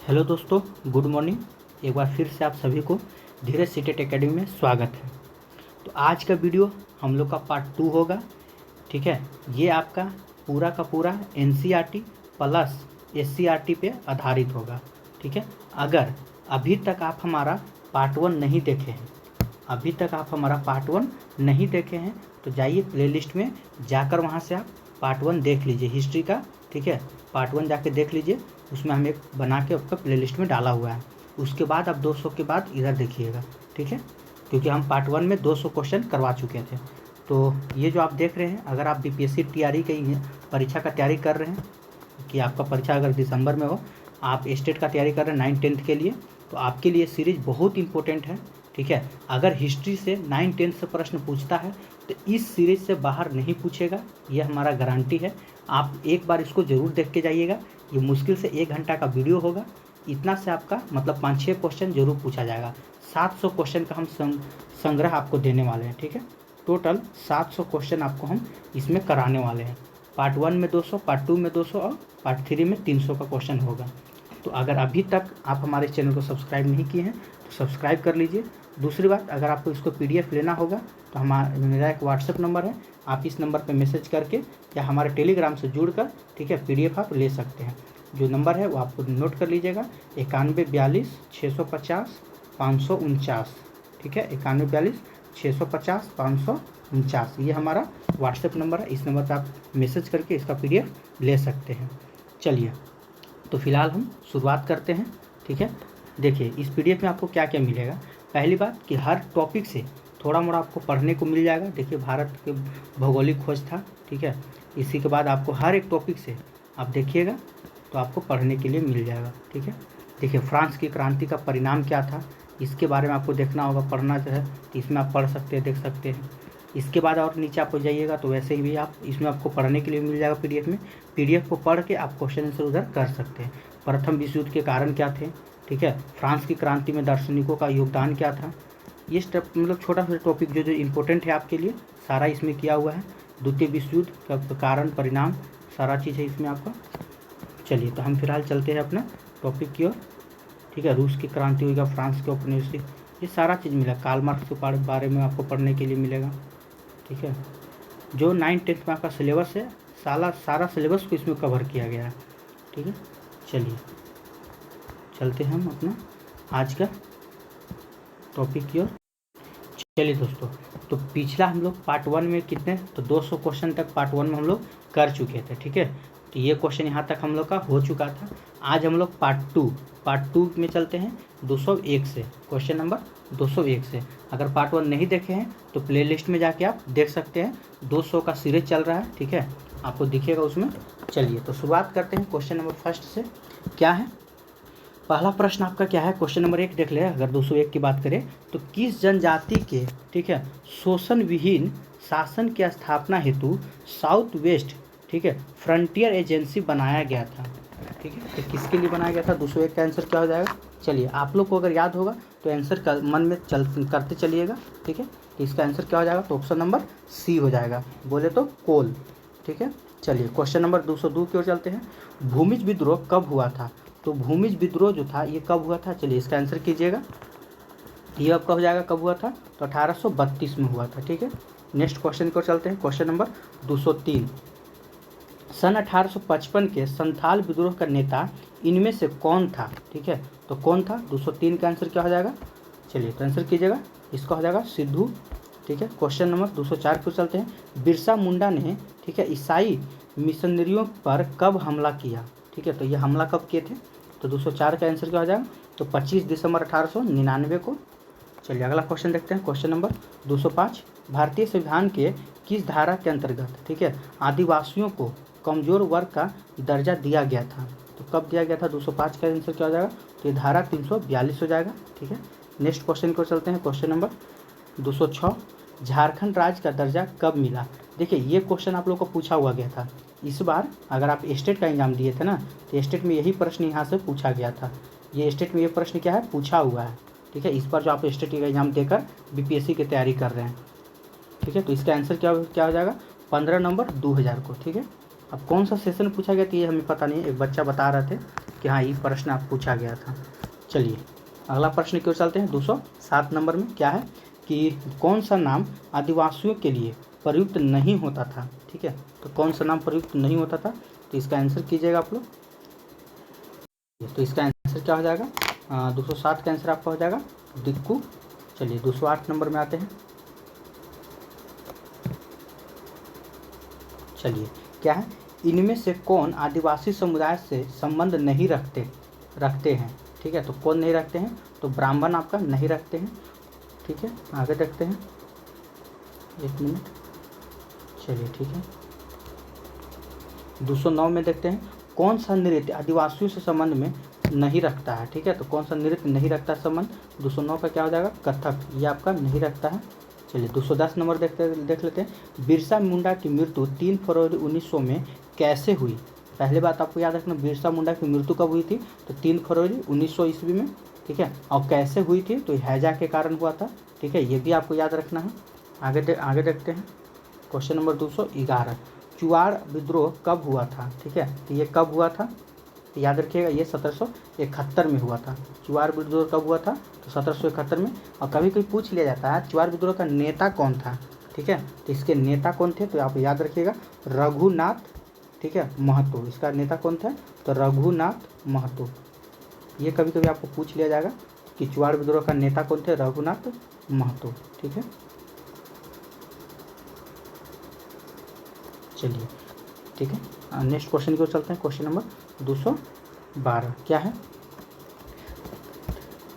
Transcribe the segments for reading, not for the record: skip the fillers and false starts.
Hello दोस्तों, good morning. एक बार फिर से आप सभी को धीरज सीटेट एकेडमी में स्वागत है। तो आज का वीडियो हम लोग का पार्ट 2 होगा। ठीक है, ये आपका पूरा का पूरा एनसीईआरटी प्लस एससीईआरटी पे आधारित होगा। ठीक है, अगर अभी तक आप हमारा पार्ट 1 नहीं देखे हैं, तो जाइए प्लेलिस्ट में जाकर वहाँ से आप पार्ट 1 देख लीजिए हिस्ट्री का। ठीक है, पार्ट 1 जाके देख लीजिए, उसमें हम एक बना के आपका प्लेलिस्ट में डाला हुआ है। उसके बाद आप 200 के बाद इधर देखिएगा। ठीक है, क्योंकि हम पार्ट 1 में 200 क्वेश्चन करवा चुके थे। तो ये जो आप देख रहे हैं, अगर आप बीपीएससी टीआरई की परीक्षा का तैयारी कर रहे हैं, कि आपका परीक्षा अगर दिसंबर में हो, आप स्टेट का तैयारी कर रहे हैं 9-10 के लिए, तो आपके लिए सीरीज बहुत इंपॉर्टेंट है। ठीक है, अगर हिस्ट्री से 9-10 से प्रश्न पूछता है तो इस सीरीज से बाहर नहीं पूछेगा, ये हमारा गारंटी है। आप एक बार इसको ज़रूर देख के जाइएगा। ये मुश्किल से 1 घंटा का वीडियो होगा, इतना से आपका मतलब 5-6 क्वेश्चन जरूर पूछा जाएगा। 700 क्वेश्चन का हम संग्रह आपको देने वाले हैं। ठीक है, टोटल 700 क्वेश्चन आपको हम इसमें कराने वाले हैं। पार्ट 1 में 200, पार्ट 2 में 200 और पार्ट 3 में 300 का क्वेश्चन होगा। तो अगर अभी तक आप हमारे चैनल को सब्सक्राइब नहीं किए हैं तो सब्सक्राइब कर लीजिए। दूसरी बात, अगर आपको इसको पीडीएफ लेना होगा तो मेरा एक व्हाट्सएप नंबर है, आप इस नंबर पर मैसेज करके या हमारे टेलीग्राम से जुड़कर, ठीक है, पीडीएफ आप ले सकते हैं। जो नंबर है वो आपको नोट कर लीजिएगा, 9142-650-549। ठीक है, 9142-650-549, ये हमारा व्हाट्सएप नंबर है। इस नंबर पर आप मैसेज करके इसका पीडीएफ ले सकते हैं। चलिए, तो फिलहाल हम शुरुआत करते हैं। ठीक है, देखिए इस पीडीएफ में आपको क्या क्या मिलेगा। पहली बात कि हर टॉपिक से थोड़ा मोड़ा आपको पढ़ने को मिल जाएगा। देखिए भारत के भौगोलिक खोज था। ठीक है, इसी के बाद आपको हर एक टॉपिक से आप देखिएगा तो आपको पढ़ने के लिए मिल जाएगा। ठीक है, देखिए फ्रांस की क्रांति का परिणाम क्या था, इसके बारे में आपको देखना होगा, पढ़ना जो है तो इसमें आप पढ़ सकते हैं, देख सकते हैं। इसके बाद और नीचे आपको जाइएगा तो वैसे ही भी आप इसमें आपको पढ़ने के लिए मिल जाएगा पीडीएफ में। पीडीएफ को पढ़ के आप क्वेश्चन आंसर उधर कर सकते हैं। प्रथम विश्व युद्ध के कारण क्या थे, ठीक है, फ्रांस की क्रांति में दार्शनिकों का योगदान क्या था, ये स्टेप मतलब छोटा सा टॉपिक जो इम्पोर्टेंट है आपके लिए, सारा इसमें किया हुआ है। द्वितीय विश्व युद्ध का कारण परिणाम, सारा चीज़ है इसमें आपका। चलिए, तो हम फिलहाल चलते हैं अपना टॉपिक की ओर। ठीक है, रूस की क्रांति होगा, फ्रांस के औपनिवेशिक, ये सारा चीज़ मिलेगा। कार्ल मार्क्स के बारे में आपको पढ़ने के लिए मिलेगा। ठीक है, जो 9-10 में आपका सिलेबस है, सारा सिलेबस को इसमें कवर किया गया है। ठीक है, चलिए चलते हैं हम अपना आज का टॉपिक की ओर। चलिए दोस्तों, तो पिछला हम लोग पार्ट 1 में कितने, तो 200 क्वेश्चन तक पार्ट 1 में हम लोग कर चुके थे। ठीक है, तो ये क्वेश्चन यहाँ तक हम लोग का हो चुका था। आज हम लोग पार्ट 2 में चलते हैं 201 से, क्वेश्चन नंबर 201 से। अगर पार्ट 1 नहीं देखे हैं तो प्लेलिस्ट में जाके आप देख सकते हैं। 200 का सीरीज चल रहा है। ठीक है, आपको दिखेगा उसमें। चलिए, तो शुरुआत करते हैं क्वेश्चन नंबर फर्स्ट से। क्या है पहला प्रश्न आपका, क्या है, क्वेश्चन नंबर 1 देख ले। अगर 201 की बात करें तो किस जनजाति के, ठीक है, शोषण विहीन शासन की स्थापना हेतु साउथ वेस्ट, ठीक है, फ्रंटियर एजेंसी बनाया गया था। ठीक है, तो किसके लिए बनाया गया था, 201 का आंसर क्या हो जाएगा। चलिए, आप लोग को अगर याद होगा तो आंसर का मन में करते चलिएगा। ठीक है, तो इसका आंसर क्या हो जाएगा, तो ऑप्शन नंबर सी हो जाएगा, बोले तो कोल। ठीक है, चलिए क्वेश्चन नंबर 202 की ओर चलते हैं। भूमिज विद्रोह कब हुआ था, तो भूमिज विद्रोह जो था ये कब हुआ था, चलिए इसका आंसर कीजिएगा। ये आपका हो जाएगा कब हुआ था, तो 1832 में हुआ था। ठीक है, नेक्स्ट क्वेश्चन की ओर चलते हैं। क्वेश्चन नंबर 203, सन 1855 के संथाल विद्रोह का नेता इनमें से कौन था। ठीक है, तो कौन था, 203 का आंसर क्या हो जाएगा, चलिए तो आंसर कीजिएगा, इसका हो जाएगा सिद्धू। ठीक है, क्वेश्चन नंबर 204 को चलते हैं। बिरसा मुंडा ने, ठीक है, ईसाई मिशनरियों पर कब हमला किया। ठीक है, तो ये हमला कब किए थे, तो 204 का आंसर क्या हो जाएगा, तो 25 दिसंबर 1899 को। चलिए अगला क्वेश्चन देखते हैं। क्वेश्चन नंबर 205, भारतीय संविधान के किस धारा के अंतर्गत, ठीक है, आदिवासियों को कमजोर वर्ग का दर्जा दिया गया था, तो कब दिया गया था, 205 का आंसर क्या हो जाएगा, तो ये धारा 342 हो जाएगा। ठीक है, नेक्स्ट क्वेश्चन को चलते हैं। क्वेश्चन नंबर 206, झारखंड राज्य का दर्जा कब मिला। देखिए ये क्वेश्चन आप लोग को पूछा हुआ गया था इस बार, अगर आप स्टेट का एग्जाम दिए थे ना, तो स्टेट में यही प्रश्न यहाँ से पूछा गया था। ये स्टेट में ये प्रश्न क्या है, पूछा हुआ है। ठीक है, इस बार जो आप स्टेट का एग्जाम देकर बीपीएससी की तैयारी कर रहे हैं। ठीक है, तो इसका आंसर क्या हो जाएगा, 15 नवंबर 2000 को। ठीक है, अब कौन सा सेशन पूछा गया था ये हमें पता नहीं है, एक बच्चा बता रहे थे कि हाँ ये प्रश्न आप पूछा गया था। चलिए अगला प्रश्न की ओर चलते हैं। 207 नंबर में क्या है कि कौन सा नाम आदिवासियों के लिए प्रयुक्त नहीं होता था। ठीक है, तो कौन सा नाम प्रयुक्त नहीं होता था, तो इसका आंसर कीजिएगा आप लोग। तो इसका आंसर क्या हो जाएगा, 207 का आंसर आपका हो जाएगा दिक्कू। चलिए 208 नंबर में आते हैं। चलिए क्या है, इनमें से कौन आदिवासी समुदाय से संबंध नहीं रखते हैं। ठीक है, तो कौन नहीं रखते हैं, तो ब्राह्मण आपका नहीं रखते हैं। ठीक है, आगे देखते हैं, एक मिनट। चलिए ठीक है, 209 में देखते हैं कौन सा नृत्य आदिवासियों से संबंध में नहीं रखता है। ठीक है, तो कौन सा नृत्य नहीं रखता संबंध, 209 का क्या हो जाएगा, कथक, ये आपका नहीं रखता है। चलिए 210 नंबर देख लेते हैं। बिरसा मुंडा की मृत्यु 3 फरवरी 1900 में कैसे हुई। पहले बात आपको याद रखना, बिरसा मुंडा की मृत्यु कब हुई थी, तो 3 फरवरी 1900 ईस्वी में। ठीक है, और कैसे हुई थी, तो हैजा के कारण हुआ था। ठीक है, ये भी आपको याद रखना है। आगे देखते हैं क्वेश्चन नंबर 211, चुआड़ विद्रोह कब हुआ था। ठीक है, तो ये कब हुआ था, तो याद रखिएगा ये 1771 में हुआ था। चुआड़ विद्रोह कब हुआ था, तो 1771 में। और कभी कभी पूछ लिया जाता है चुआड़ विद्रोह का नेता कौन था। ठीक है, तो इसके नेता कौन थे, तो आप याद रखिएगा रघुनाथ, ठीक है, महतो। इसका नेता कौन था, तो रघुनाथ महतो। ये कभी कभी आपको पूछ लिया जाएगा कि चुआड़ विद्रोह का नेता कौन थे, रघुनाथ महतो। ठीक है, चलिए ठीक है, नेक्स्ट क्वेश्चन की ओर चलते हैं। क्वेश्चन नंबर 212 क्या है,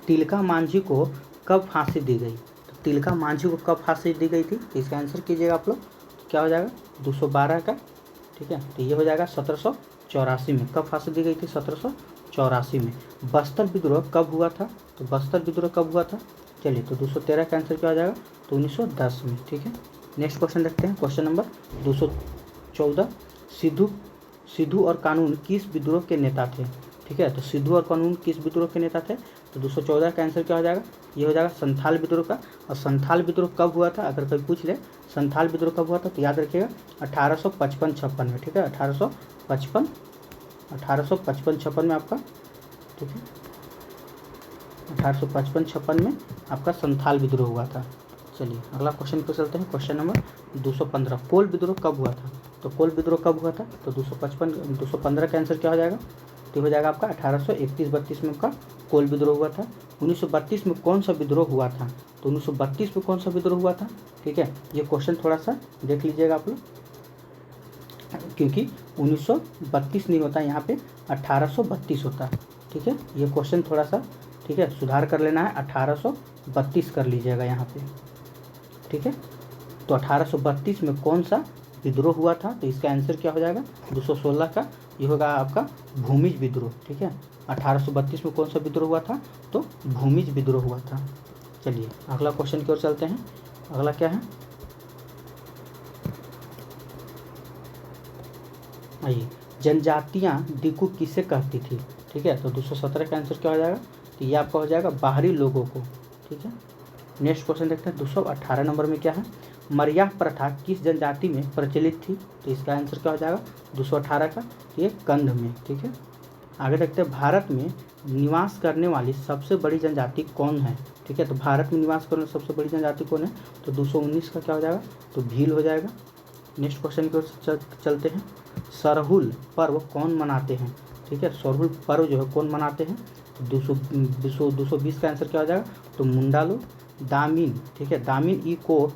तिलका मांझी को कब फांसी दी गई। तो तिलका मांझी को कब फांसी दी गई थी, तो इसका आंसर कीजिएगा आप लोग। क्या हो जाएगा 212 का। ठीक है, तो ये हो जाएगा 1784 में। कब फांसी दी गई थी, 1784 में। बस्तर विद्रोह कब हुआ था, तो बस्तर विद्रोह कब हुआ था, चलिए तो 213 का आंसर क्या हो जाएगा, तो 1910 में। ठीक है, नेक्स्ट क्वेश्चन देखते हैं। क्वेश्चन नंबर 214, सिद्धू और कानून किस विद्रोह के नेता थे। ठीक है, तो सिद्धू और कानून किस विद्रोह के नेता थे, तो 214 का आंसर क्या हो जाएगा, ये हो जाएगा संथाल विद्रोह का। और संथाल विद्रोह कब हुआ था, अगर कोई पूछ ले संथाल विद्रोह कब हुआ था, तो याद रखिएगा 1855-56 में। ठीक है, 1855-56 में आपका। ठीक है, 1855-56 में आपका संथाल विद्रोह हुआ था। चलिए अगला क्वेश्चन पे चलते हैं। क्वेश्चन नंबर 215, कोल विद्रोह कब हुआ था, तो कोल विद्रोह कब हुआ था, तो 215 का आंसर क्या हो जाएगा, तो हो जाएगा आपका 1831-32 में आपका कोल विद्रोह हुआ था। 1932 में कौन सा विद्रोह हुआ था, तो 1932 में कौन सा विद्रोह हुआ था। ठीक है, ये क्वेश्चन थोड़ा सा देख लीजिएगा आप लोग, क्योंकि 1932 नहीं होता यहाँ पे 1832 होता है। ठीक है, ये क्वेश्चन थोड़ा सा, ठीक है, सुधार कर लेना है, 1832 कर लीजिएगा यहाँ पे। ठीक है, तो 1832 में कौन सा विद्रोह हुआ था, तो इसका आंसर क्या हो जाएगा 216 का, ये होगा आपका भूमिज विद्रोह। ठीक है, 1832 में कौन सा विद्रोह हुआ था, तो भूमिज विद्रोह हुआ था। चलिए अगला क्वेश्चन की ओर चलते हैं। अगला क्या है, आइए, जनजातियाँ दिक्कू किसे कहती थी। ठीक है, तो 217 का आंसर क्या हो जाएगा, तो ये आपका हो जाएगा बाहरी लोगों को। ठीक है, नेक्स्ट क्वेश्चन देखते हैं। 218 नंबर में क्या है, मर्याह प्रथा किस जनजाति में प्रचलित थी, तो इसका आंसर क्या हो जाएगा 218 का, ये कंध में। ठीक है, आगे देखते हैं। भारत में निवास करने वाली सबसे बड़ी जनजाति कौन है। ठीक है, तो भारत में निवास करने वाली सबसे बड़ी जनजाति कौन है, तो 219 का क्या हो जाएगा, तो भील हो जाएगा। नेक्स्ट क्वेश्चन की ओर चलते हैं। सरहुल पर्व कौन मनाते हैं। ठीक है, सरहुल पर्व जो है कौन मनाते हैं, 220 का आंसर क्या हो जाएगा, तो मुंडा लोग। दामिन, ठीक है, दामिन ई को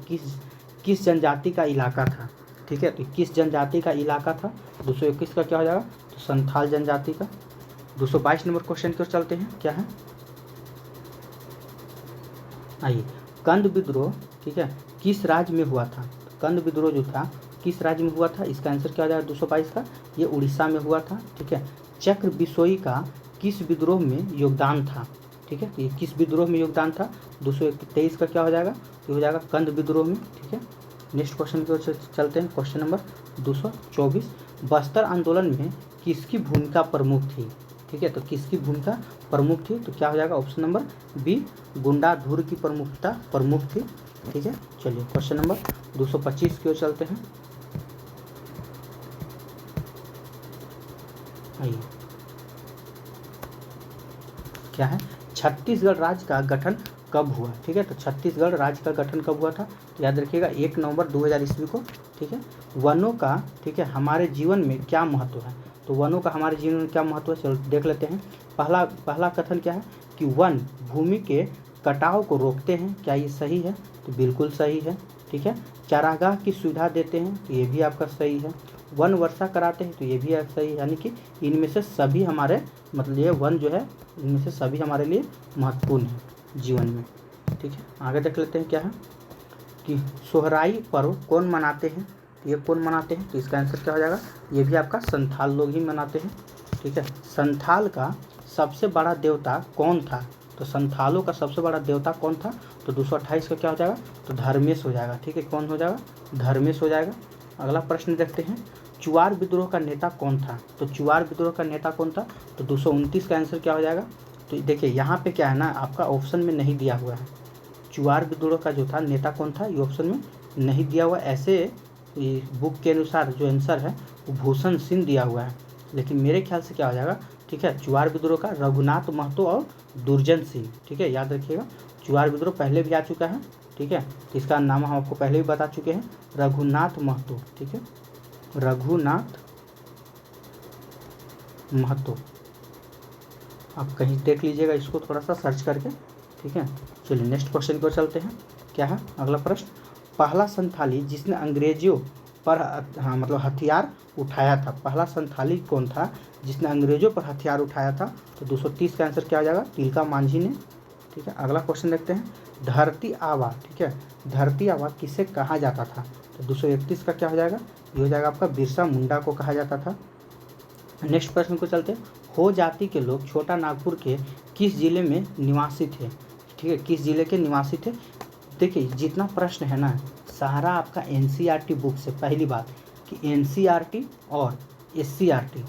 किस जनजाति का इलाका था। ठीक है, तो किस जनजाति का इलाका था, 221 का क्या हो जाएगा, तो संथाल जनजाति का। 222 नंबर क्वेश्चन की ओर चलते हैं। क्या है, आइए, कंद विद्रोह, ठीक है, किस राज्य में हुआ था। कंद विद्रोह जो था किस राज्य में हुआ था, इसका आंसर क्या हो जाएगा 222 का, ये उड़ीसा में हुआ था। ठीक है, चक्र बिसोई का किस विद्रोह में योगदान था। ठीक है, तो ये किस विद्रोह में योगदान था, 223 का क्या हो जाएगा, ये हो जाएगा कंद विद्रोह में। ठीक है, नेक्स्ट क्वेश्चन की ओर चलते हैं। क्वेश्चन नंबर 224, बस्तर आंदोलन में किसकी भूमिका प्रमुख थी। ठीक है, तो किसकी भूमिका प्रमुख थी, तो क्या हो जाएगा ऑप्शन नंबर बी, गुंडाधुर की प्रमुख थी। ठीक है, चलिए क्वेश्चन नंबर 225 की ओर चलते हैं। आइए क्या है, छत्तीसगढ़ राज्य का गठन कब हुआ, ठीक है। तो छत्तीसगढ़ राज्य का गठन कब हुआ था, तो याद रखिएगा 1 नवंबर 2000 ईस्वी को, ठीक है। वनों का, ठीक है, हमारे जीवन में क्या महत्व है, तो वनों का हमारे जीवन में क्या महत्व है, चलो देख लेते हैं। पहला कथन क्या है कि वन भूमि के कटाव को रोकते हैं, क्या ये सही है, तो बिल्कुल सही है, ठीक है। चारागाह की सुविधा देते हैं, तो ये भी आपका सही है। वन वर्षा कराते हैं, तो ये भी सही है, यानी कि इनमें से सभी हमारे, मतलब ये वन जो है इनमें से सभी हमारे लिए महत्वपूर्ण है जीवन में, ठीक है। आगे देख लेते हैं क्या है कि सोहराई पर्व कौन मनाते हैं, तो ये कौन मनाते हैं, तो इसका आंसर क्या हो जाएगा, ये भी आपका संथाल लोग ही मनाते हैं, ठीक है। संथाल का सबसे बड़ा देवता कौन था, तो संथालों का सबसे बड़ा देवता कौन था, तो 228 का क्या हो जाएगा, तो धर्मेश हो जाएगा, ठीक है। कौन हो जाएगा, धर्मेश हो जाएगा। अगला प्रश्न देखते हैं, चुआर विद्रोह का नेता कौन था, तो चुआर विद्रोह का नेता कौन था, तो 229 का आंसर क्या हो जाएगा। तो देखिए यहाँ पे क्या है ना, आपका ऑप्शन में नहीं दिया हुआ है, चुआर विद्रोह का जो था नेता कौन था, ये ऑप्शन में नहीं दिया हुआ। ऐसे बुक के अनुसार जो आंसर है वो भूषण सिंह दिया हुआ है, लेकिन मेरे ख्याल से क्या हो जाएगा, ठीक है, चुआर विद्रोह का रघुनाथ महतो और दुर्जन सिंह, ठीक है, याद रखिएगा। चुआर विद्रोह पहले भी आ चुका है, ठीक है, इसका नाम हम आपको पहले भी बता चुके हैं, रघुनाथ महतो, ठीक है, रघुनाथ महतो। आप कहीं देख लीजिएगा इसको थोड़ा सा सर्च करके, ठीक है। चलिए नेक्स्ट क्वेश्चन की ओर चलते हैं, क्या है अगला प्रश्न, पहला संथाली जिसने अंग्रेजों पर मतलब हथियार उठाया था, पहला संथाली कौन था जिसने अंग्रेजों पर हथियार उठाया था, तो 230 का आंसर क्या हो जाएगा, तिलका मांझी ने, ठीक है। अगला क्वेश्चन देखते हैं, धरती आबा, ठीक है, धरती आबा किसे कहा जाता था, तो 231 का क्या हो जाएगा, ये हो जाएगा आपका बिरसा मुंडा को कहा जाता था। नेक्स्ट प्रश्न को चलते हैं, हो जाति के लोग छोटा नागपुर के किस जिले में निवासी थे, ठीक है, किस जिले के निवासी थे। देखिए जितना प्रश्न है ना, सारा आपका एनसीईआरटी बुक से, पहली बात कि एनसीईआरटी और एससीईआरटी,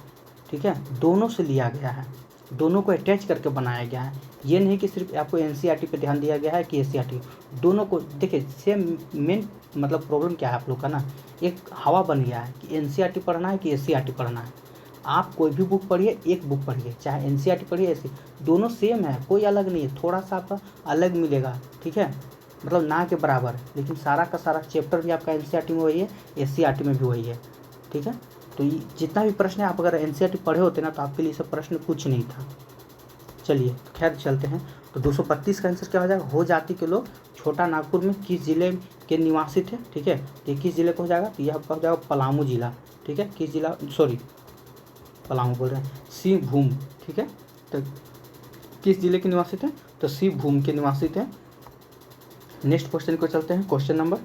ठीक है, दोनों से लिया गया है, दोनों को अटैच करके बनाया गया है। ये नहीं कि सिर्फ आपको एनसीईआरटी पे ध्यान दिया गया है कि एससीईआरटी, दोनों को देखिए सेम। मेन मतलब प्रॉब्लम क्या है आप लोग का ना, एक हवा बन गया है कि एनसीईआरटी पढ़ना है कि एससीईआरटी पढ़ना है। आप कोई भी बुक पढ़िए, एक बुक पढ़िए, चाहे एनसीईआरटी पढ़िए एससी, दोनों सेम है, कोई अलग नहीं है, थोड़ा सा आपका अलग मिलेगा, ठीक है, मतलब ना के बराबर, लेकिन सारा का सारा चैप्टर भी आपका एनसीईआरटी में वही है, एससीईआरटी में भी वही है, ठीक है। तो जितना भी प्रश्न है, आप अगर एनसीईआरटी पढ़े होते ना तो आपके लिए सब प्रश्न कुछ नहीं था। चलिए खैर चलते हैं, तो 232 का आंसर क्या हो जाएगा, हो जाति के लोग छोटा नागपुर में किस जिले के निवासी थे, ठीक है, ये किस जिले को हो जाएगा, तो यह आपका हो जाएगा पलामू जिला, ठीक है, किस जिला, सॉरी पलामू बोल रहे हैं, सिंहभूम, ठीक है, तो किस जिले के निवासी थे, तो सिंहभूम के निवासी थे। नेक्स्ट क्वेश्चन को चलते हैं, क्वेश्चन नंबर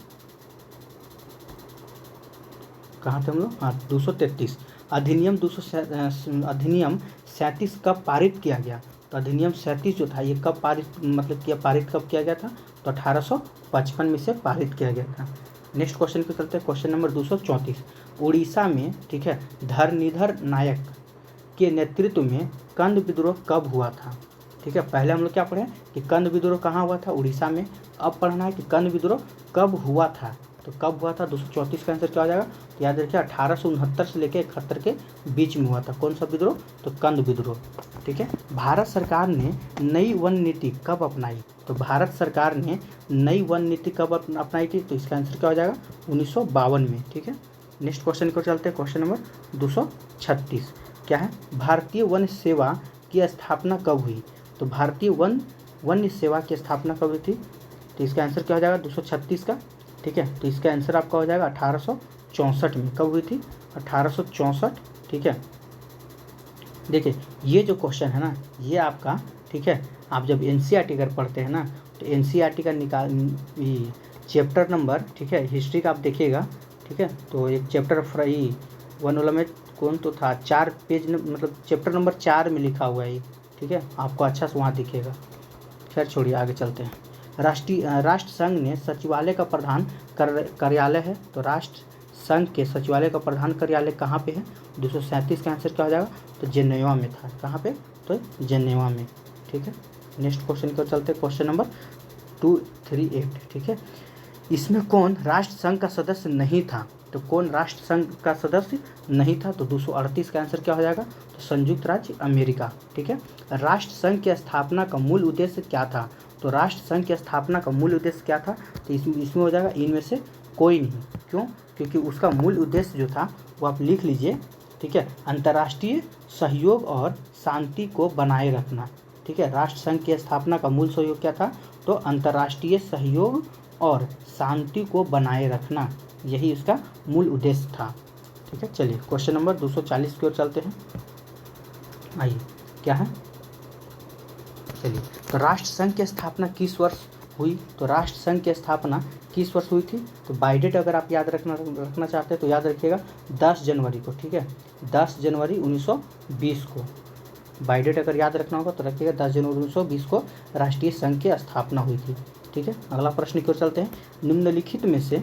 कहाँ थे हम लोग, हाँ 233, अधिनियम 37 कब पारित किया गया, तो अधिनियम 37 जो था ये कब पारित, मतलब किया पारित कब किया गया था, तो 1855 में से पारित किया गया था। नेक्स्ट क्वेश्चन पे चलते हैं, क्वेश्चन नंबर 234, उड़ीसा में, ठीक है, धरनीधर नायक के नेतृत्व में कंद विद्रोह कब हुआ था, ठीक है। पहले हम लोग क्या पढ़े कि कंद विद्रोह कहाँ हुआ था, उड़ीसा में। अब पढ़ना है कि कंद विद्रोह कब हुआ था, तो कब हुआ था, 234 का आंसर क्या हो जाएगा, तो याद रखिए 1869 से लेकर 71 के बीच में हुआ था। कौन सा विद्रोह, तो कंद विद्रोह, ठीक है। भारत सरकार ने नई वन नीति कब अपनाई, तो भारत सरकार ने नई वन नीति कब अपनाई थी, तो इसका आंसर क्या हो जाएगा, 1952 में, ठीक है। नेक्स्ट क्वेश्चन को चलते हैं, क्वेश्चन नंबर 236, क्या है, भारतीय वन सेवा की स्थापना कब हुई, तो भारतीय वन सेवा की स्थापना कब हुई थी, तो इसका आंसर क्या हो जाएगा 236 का, ठीक है। तो इसका आंसर आपका हो जाएगा 1864 में, कब हुई थी, 1864, ठीक है। देखिए ये जो क्वेश्चन है ना, ये आपका, ठीक है, आप जब एनसीईआरटी अगर पढ़ते हैं ना, तो एनसीईआरटी का चैप्टर नंबर, ठीक है, हिस्ट्री का आप देखिएगा, ठीक है, तो एक चैप्टर वन वाला में कौन तो था, 4 पेज मतलब चैप्टर नंबर 4 में लिखा हुआ है ये, ठीक है, आपको अच्छा से वहाँ दिखेगा। खैर छोड़िए आगे चलते हैं, राष्ट्र संघ ने सचिवालय का प्रधान कार्यालय है, तो राष्ट्र संघ के सचिवालय का प्रधान कार्यालय कहाँ पे है, 237 का आंसर क्या हो जाएगा, तो जेनेवा में था, कहाँ पे, तो जेनेवा में, ठीक है। नेक्स्ट क्वेश्चन को चलते हैं, क्वेश्चन नंबर 238, ठीक है, इसमें कौन राष्ट्र संघ का सदस्य नहीं था, तो कौन राष्ट्र संघ का सदस्य नहीं था? तो 238 का आंसर क्या हो जाएगा? तो संयुक्त राज्य अमेरिका। ठीक है। राष्ट्र संघ की स्थापना का मूल उद्देश्य क्या था? तो राष्ट्र संघ की स्थापना का मूल उद्देश्य क्या था? तो इसमें हो जाएगा इनमें से कोई नहीं। क्यों? क्योंकि उसका मूल उद्देश्य जो था वो आप लिख लीजिए। ठीक है। अंतर्राष्ट्रीय सहयोग और शांति को बनाए रखना। ठीक है। राष्ट्र संघ की स्थापना का मूल सहयोग क्या था? तो अंतर्राष्ट्रीय सहयोग और शांति को बनाए रखना, यही इसका मूल उद्देश्य था। ठीक है। चलिए क्वेश्चन नंबर 240 की ओर चलते हैं। आइए क्या है, चलिए। तो राष्ट्र संघ की स्थापना किस वर्ष हुई? तो राष्ट्र संघ की स्थापना किस वर्ष हुई थी? तो बाय डेट अगर आप याद रखना चाहते हैं तो याद रखिएगा 10 जनवरी को। ठीक है। 10 जनवरी 1920 को बाय डेट अगर याद रखना होगा तो रखिएगा 10 जनवरी 1920 को राष्ट्रीय संघ की स्थापना हुई थी। ठीक है। अगला प्रश्न की ओर चलते हैं। निम्नलिखित में से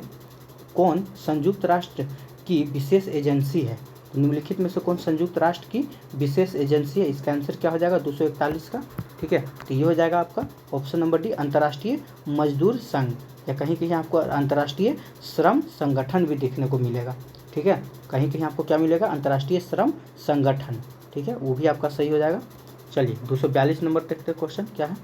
कौन संयुक्त राष्ट्र की विशेष एजेंसी है? तो निम्नलिखित में से कौन संयुक्त राष्ट्र की विशेष एजेंसी है? इसका आंसर क्या हो जाएगा? 241 का। ठीक है। तो ये हो जाएगा आपका ऑप्शन नंबर डी, अंतर्राष्ट्रीय मजदूर संघ, या कहीं कहीं आपको अंतर्राष्ट्रीय श्रम संगठन भी देखने को मिलेगा। ठीक है। कहीं कहीं आपको क्या मिलेगा? अंतर्राष्ट्रीय श्रम संगठन। ठीक है, वो भी आपका सही हो जाएगा। चलिए 242 नंबर देखते हैं। क्वेश्चन क्या है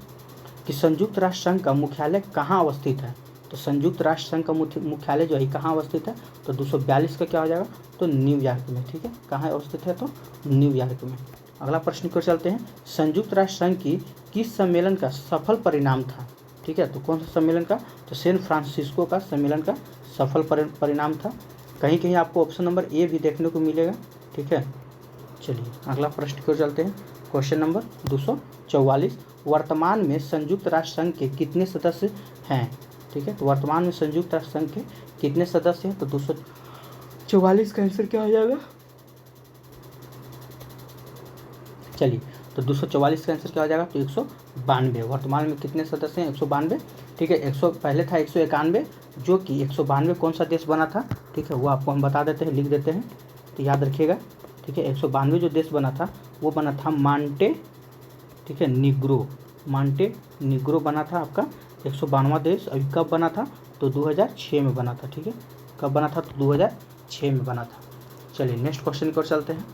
कि संयुक्त राष्ट्र संघ का मुख्यालय कहाँ अवस्थित है? तो संयुक्त राष्ट्र संघ का मुख्यालय जो है कहाँ अवस्थित है? तो 242 का क्या हो जाएगा? तो न्यूयॉर्क में। ठीक है। कहाँ अवस्थित है? तो न्यूयॉर्क में। अगला प्रश्न की ओर चलते हैं। संयुक्त राष्ट्र संघ की किस सम्मेलन का सफल परिणाम था? ठीक है। तो कौन सा सम्मेलन का? तो सैन फ्रांसिस्को का सम्मेलन का सफल परिणाम था। कहीं कहीं आपको ऑप्शन नंबर ए भी देखने को मिलेगा। ठीक है। चलिए अगला प्रश्न की ओर चलते हैं। क्वेश्चन नंबर 244, वर्तमान में संयुक्त राष्ट्र संघ के कितने सदस्य हैं? ठीक है। तो वर्तमान में संयुक्त राष्ट्र संघ के कितने सदस्य हैं? तो 244 का आंसर क्या हो जाएगा? चलिए तो 244 का आंसर क्या हो जाएगा? तो 192। वर्तमान में कितने सदस्य हैं? 192। ठीक है। 100 पहले था 191, जो कि 192 कौन सा देश बना था? ठीक है, वो आपको हम बता देते हैं, लिख देते हैं, तो याद रखिएगा। ठीक है। 192 जो देश बना था वो बना था मांटे, ठीक है, निग्रो। मांटे निग्रो बना था आपका 192वां देश। अभी कब बना था? तो 2006 में बना था। ठीक है। कब बना था? तो 2006 में बना था। चलिए नेक्स्ट क्वेश्चन की ओर चलते हैं।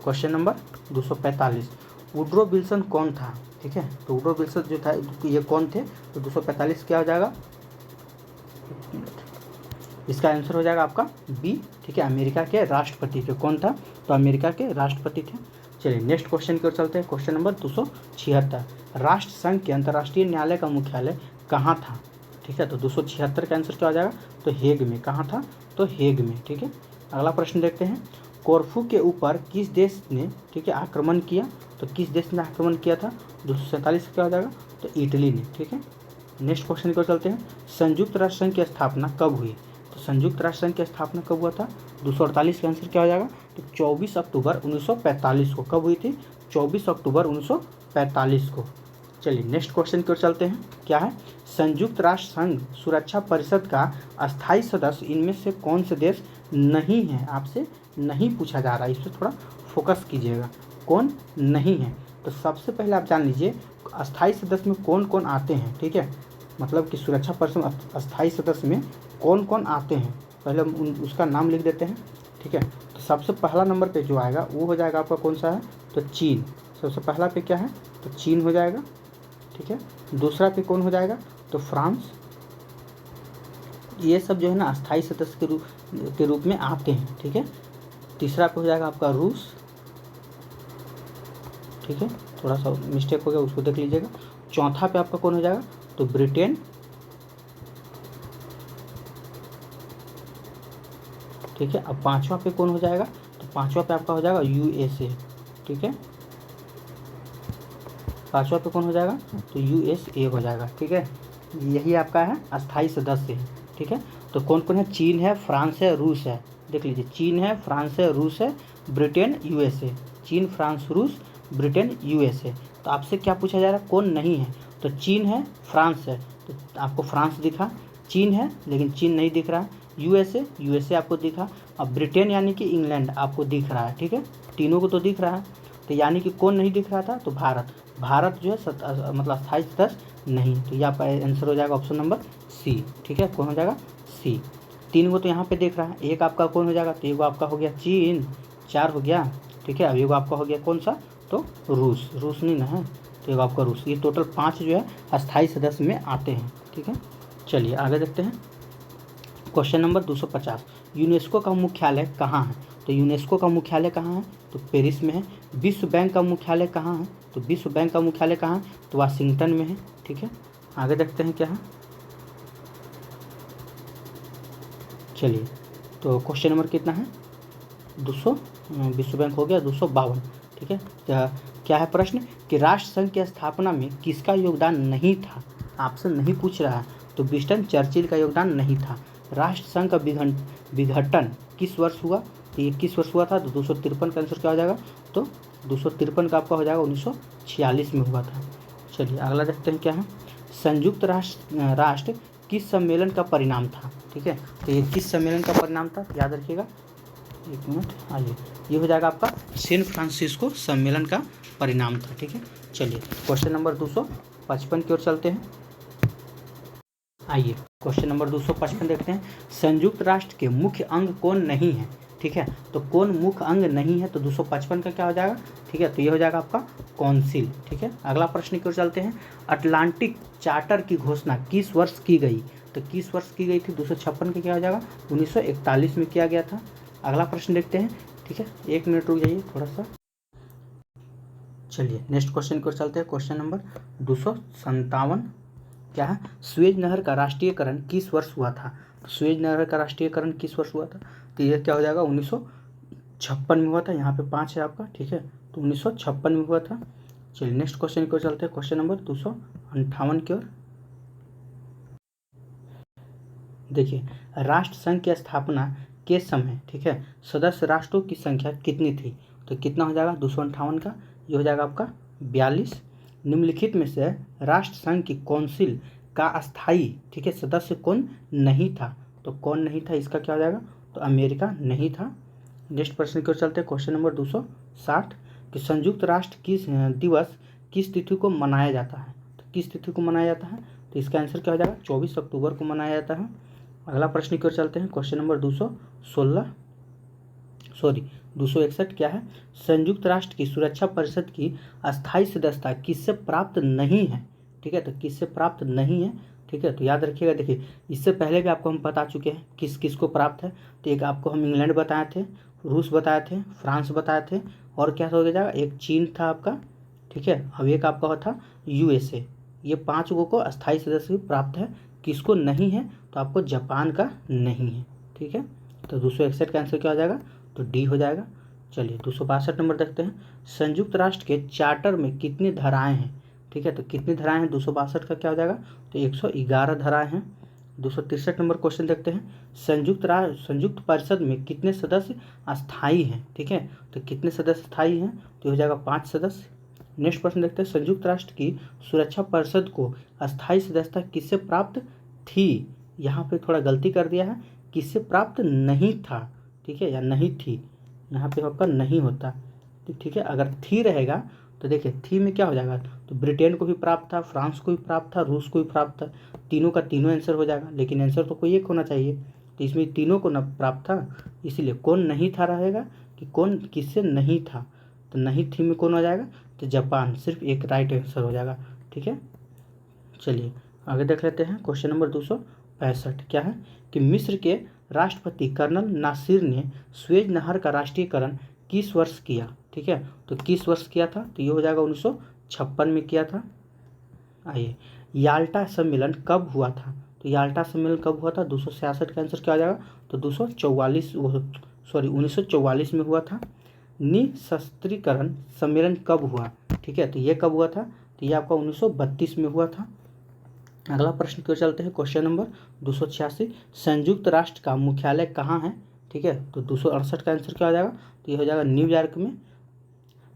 क्वेश्चन नंबर 245, वुड्रो विल्सन कौन था? ठीक है। तो वुड्रो विल्सन जो था ये कौन थे? तो 245 क्या हो जाएगा? इसका आंसर हो जाएगा आपका बी। ठीक है। अमेरिका के राष्ट्रपति थे। कौन था? तो अमेरिका के राष्ट्रपति थे। चलिए नेक्स्ट क्वेश्चन की ओर चलते हैं। क्वेश्चन नंबर 276, राष्ट्र संघ के अंतर्राष्ट्रीय न्यायालय का मुख्यालय कहाँ था? ठीक है। तो 276 का आंसर क्या हो जाएगा? तो हेग में। कहाँ था? तो हेग में। ठीक है। अगला प्रश्न देखते हैं। कोरफू के ऊपर किस देश ने, ठीक है, आक्रमण किया? तो किस देश ने आक्रमण किया था? 247 क्या हो जाएगा? तो इटली ने। ठीक है। नेक्स्ट क्वेश्चन की ओर चलते हैं। संयुक्त राष्ट्र संघ की स्थापना कब हुई? तो संयुक्त राष्ट्र संघ की स्थापना कब हुआ था? 248 का आंसर क्या हो जाएगा? तो 24 अक्टूबर 1945 को। कब हुई थी? 24 अक्टूबर 1945 को। चलिए नेक्स्ट क्वेश्चन की ओर चलते हैं। क्या है? संयुक्त राष्ट्र संघ सुरक्षा परिषद का अस्थायी सदस्य इनमें से कौन से देश नहीं है? आपसे नहीं पूछा जा रहा है, इस पर थोड़ा फोकस कीजिएगा। कौन नहीं है? तो सबसे पहले आप जान लीजिए अस्थायी सदस्य में कौन कौन आते हैं। ठीक है। मतलब कि सुरक्षा परिषद अस्थायी सदस्य में कौन कौन आते हैं, पहले उसका नाम लिख देते हैं। ठीक है। तो सबसे पहला नंबर पे जो आएगा वो हो जाएगा आपका कौन सा है? तो चीन। सबसे पहला पे क्या है? तो चीन हो जाएगा। ठीक है। दूसरा पे कौन हो जाएगा? तो फ्रांस। ये सब जो है ना अस्थायी सदस्य के रूप में आते हैं। ठीक है। तीसरा पे हो जाएगा आपका रूस। ठीक है, थोड़ा सा मिस्टेक हो गया, उसको देख लीजिएगा। चौथा पे आपका कौन हो जाएगा? तो ब्रिटेन। ठीक है। अब पांचवा पे कौन हो जाएगा? तो पांचवा पे आपका हो जाएगा यूएसए। ठीक है। पांचवा पे कौन हो जाएगा? तो यूएसए हो जाएगा। ठीक है। यही आपका है अस्थायी सदस्य है। ठीक है। तो कौन कौन है? चीन है, फ्रांस है, रूस है। देख लीजिए, चीन है, फ्रांस है, रूस है, ब्रिटेन, यूएसए। चीन, फ्रांस, रूस, ब्रिटेन, यूएसए। तो आपसे क्या पूछा जा रहा है? कौन नहीं है? तो चीन है, फ्रांस है, तो आपको फ्रांस दिखा। चीन है लेकिन चीन नहीं दिख रहा है। यूएसए आपको दिखा। अब ब्रिटेन यानी कि इंग्लैंड आपको दिख रहा है। ठीक है। तीनों को तो दिख रहा है। तो यानी कि कौन नहीं दिख रहा था? तो भारत जो है मतलब अस्थायी सदस्य नहीं। तो यह आपका आंसर हो जाएगा ऑप्शन नंबर सी। ठीक है। कौन हो जाएगा? सी। 3 गो तो यहाँ पे देख रहा है, एक आपका कौन हो जाएगा, तो एगो आपका हो गया चीन, 4 हो गया, ठीक है। अब एगो आपका हो गया कौन सा, तो रूस, रूस नहीं ना है, तो एगो आपका रूस। ये टोटल 5 जो है अस्थायी सदस्य में आते हैं, ठीक है। चलिए आगे देखते हैं। क्वेश्चन नंबर 250, यूनेस्को का मुख्यालय कहाँ है, तो यूनेस्को का मुख्यालय कहाँ है, तो पेरिस में है। विश्व बैंक का मुख्यालय कहाँ है, तो विश्व बैंक का मुख्यालय कहाँ है, तो वाशिंगटन में है, ठीक है। आगे देखते हैं क्या है। चलिए तो क्वेश्चन नंबर कितना है, 200, विश्व बैंक हो गया 252, ठीक है। क्या है प्रश्न कि राष्ट्र संघ की स्थापना में किसका योगदान नहीं था, ऑप्शन नहीं पूछ रहा है, तो विंस्टन चर्चिल का योगदान नहीं था। राष्ट्र संघ का विघटन किस वर्ष हुआ, तो ये किस वर्ष हुआ था, तो 253 का आंसर क्या हो जाएगा, तो 253 का आपका हो जाएगा 1946 में हुआ था। चलिए अगला देखते हैं क्या है। संयुक्त राष्ट्र किस सम्मेलन का परिणाम था, ठीक है। तो ये किस सम्मेलन का परिणाम था, याद रखिएगा, 1 मिनट, आइए, ये हो जाएगा आपका सैन फ्रांसिस्को सम्मेलन का परिणाम था, ठीक है। चलिए क्वेश्चन नंबर 255 की ओर चलते हैं। आइए क्वेश्चन नंबर 255 देखते हैं। संयुक्त राष्ट्र के मुख्य अंग कौन नहीं है, ठीक है। तो कौन मुख्य अंग नहीं है, तो 255 का क्या हो जाएगा, ठीक है। तो ये हो जाएगा आपका काउंसिल, ठीक है। अगला प्रश्न की ओर चलते हैं। अटलांटिक चार्टर की घोषणा किस वर्ष की गई, तो किस वर्ष की गई थी, 256 का क्या हो जाएगा, 1941 में किया गया था। अगला प्रश्न देखते हैं, ठीक है। 1 मिनट रुक जाइए थोड़ा सा। चलिए नेक्स्ट क्वेश्चन की ओर चलते हैं। क्वेश्चन नंबर 257 क्या है, सुएज नहर का राष्ट्रीयकरण किस वर्ष हुआ था, तो सुएज नहर का राष्ट्रीयकरण किस वर्ष हुआ था, तो ये क्या हो जाएगा 1956 में हुआ था। यहाँ पे 5 है आपका, ठीक है, तो 1956 में हुआ था। चलिए नेक्स्ट क्वेश्चन की ओर चलते हैं। क्वेश्चन नंबर 258 की ओर देखिए, राष्ट्र संघ की स्थापना के समय, ठीक है, सदस्य राष्ट्रों की संख्या कितनी थी, तो कितना हो जाएगा 258 का, ये हो जाएगा आपका 42। निम्नलिखित में से राष्ट्र संघ की काउंसिल का अस्थायी, ठीक है, सदस्य कौन नहीं था, तो कौन नहीं था, इसका क्या हो जाएगा, तो अमेरिका नहीं था। नेक्स्ट प्रश्न की ओर चलते हैं। क्वेश्चन नंबर 260 कि संयुक्त राष्ट्र किस दिवस किस तिथि को मनाया जाता है, तो किस तिथि को मनाया जाता है, तो इसका आंसर क्या हो जाएगा 24 अक्टूबर को मनाया जाता है। अगला प्रश्न की ओर चलते हैं। क्वेश्चन नंबर 261 क्या है, संयुक्त राष्ट्र की सुरक्षा परिषद की अस्थायी सदस्यता किससे प्राप्त नहीं है, ठीक है, तो किससे प्राप्त नहीं है, ठीक है। तो याद रखिएगा, देखिए इससे पहले भी आपको हम बता चुके हैं किस किस को प्राप्त है। तो एक आपको हम इंग्लैंड बताए थे, रूस बताए थे, फ्रांस बताए थे, और क्या हो जाएगा, एक चीन था आपका, ठीक है। अब एक आपका था USA। ये 5 को अस्थायी सदस्य प्राप्त है, किसको नहीं है, तो आपको जापान का नहीं है, ठीक है। तो 261 का आंसर क्या हो जाएगा, तो डी हो जाएगा। चलिए 262 नंबर देखते हैं। संयुक्त राष्ट्र के चार्टर में कितनी धाराएं हैं, ठीक है, तो कितनी धाराएं हैं, 262 का क्या हो जाएगा, तो 111 धाराएं हैं। 263 नंबर क्वेश्चन देखते हैं। संयुक्त परिषद में कितने सदस्य अस्थायी हैं, ठीक है, तो कितने सदस्य स्थायी हैं, तो हो जाएगा 5 सदस्य। नेक्स्ट प्रश्न देखते हैं। संयुक्त राष्ट्र की सुरक्षा परिषद को अस्थायी सदस्यता किससे प्राप्त थी, यहाँ पे थोड़ा गलती कर दिया है, किससे प्राप्त नहीं था, ठीक है, या नहीं थी, यहाँ पे आपका नहीं होता, ठीक है। अगर थी रहेगा तो देखिए थी में क्या हो जाएगा, तो ब्रिटेन को भी प्राप्त था, फ्रांस को भी प्राप्त था, रूस को भी प्राप्त था, तीनों का तीनों आंसर हो जाएगा, लेकिन आंसर तो कोई एक होना चाहिए, तो इसमें तीनों को न प्राप्त था, इसलिए कौन नहीं था रहेगा कि कौन किससे नहीं था, तो नहीं थी में कौन हो जाएगा, तो जापान, सिर्फ एक राइट आंसर हो जाएगा, ठीक है। चलिए आगे देख लेते हैं। क्वेश्चन नंबर 265 क्या है कि मिस्र के राष्ट्रपति कर्नल नासिर ने स्वेज नहर का राष्ट्रीयकरण किस वर्ष किया, ठीक है, तो किस वर्ष किया था, तो ये हो जाएगा 1956 में किया था। आइए, याल्टा सम्मेलन कब हुआ था, तो याल्टा सम्मेलन कब हुआ था, 266 का आंसर क्या हो जाएगा, तो 1944 में हुआ था। निशस्त्रीकरण सम्मेलन कब हुआ, ठीक है, तो ये कब हुआ था, तो ये आपका 1932 में हुआ था। अगला प्रश्न की ओर चलते हैं। क्वेश्चन नंबर 286 संयुक्त राष्ट्र का मुख्यालय कहाँ है, ठीक है, तो 268 का आंसर क्या हो जाएगा, तो ये हो जाएगा न्यूयॉर्क में।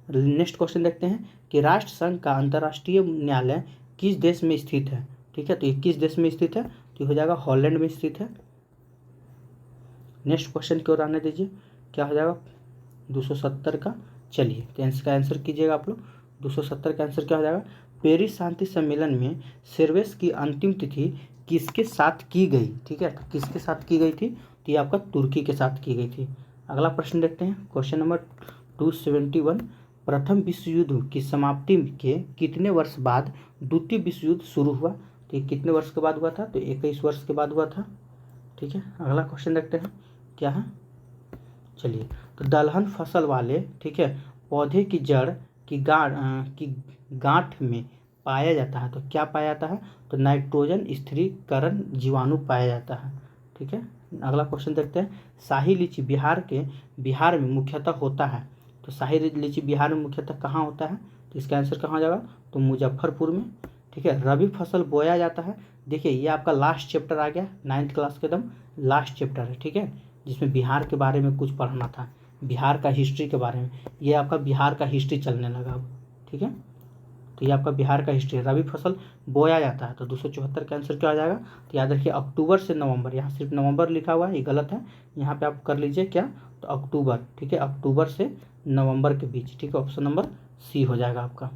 नेक्स्ट क्वेश्चन देखते हैं कि राष्ट्र संघ का अंतर्राष्ट्रीय न्यायालय किस देश में स्थित है, ठीक है, तो ये किस देश में स्थित है, तो ये हो जाएगा हॉलैंड में स्थित है। नेक्स्ट क्वेश्चन की ओर आने दीजिए, क्या हो जाएगा 270 का। चलिए तो इसका आंसर कीजिएगा आप लोग। 270 का आंसर क्या हो जाएगा, पेरिस शांति सम्मेलन में सर्वेस की अंतिम तिथि किसके साथ की गई, ठीक है, तो किसके साथ की गई थी, तो ये आपका तुर्की के साथ की गई थी। अगला प्रश्न देखते हैं, क्वेश्चन नंबर 271, प्रथम विश्व युद्ध की समाप्ति के कितने वर्ष बाद द्वितीय विश्व युद्ध शुरू हुआ, तो ये कितने वर्ष के बाद हुआ था, तो 21 वर्ष के बाद हुआ था, ठीक है। अगला क्वेश्चन देखते हैं क्या है, चलिए, तो दलहन फसल वाले, ठीक है, पौधे की जड़ की गांठ में पाया जाता है, तो क्या पाया जाता है, तो नाइट्रोजन स्थिरीकरण जीवाणु पाया जाता है, ठीक है। अगला क्वेश्चन देखते हैं, शाही लीची बिहार में मुख्यतः होता है, तो शाही लीची बिहार में मुख्यतः कहाँ होता है, तो इसका आंसर कहाँ हो जाएगा, तो मुजफ्फरपुर में, ठीक है। रबी फसल बोया जाता है, देखिए ये आपका लास्ट चैप्टर आ गया, 9th क्लास के एकदम लास्ट चैप्टर है, ठीक है, जिसमें बिहार के बारे में कुछ पढ़ना था, बिहार का हिस्ट्री के बारे में, ये आपका बिहार का हिस्ट्री चलने लगा अब, ठीक है। तो ये आपका बिहार का हिस्ट्री है। रबी फसल बोया जाता है, तो 274 का आंसर क्या आ जाएगा, तो याद रखिए अक्टूबर से नवंबर, यहाँ सिर्फ नवंबर लिखा हुआ है, ये गलत है, यहाँ पे आप कर लीजिए क्या, तो अक्टूबर, ठीक है, अक्टूबर से नवंबर के बीच, ठीक है, ऑप्शन नंबर सी हो जाएगा आपका।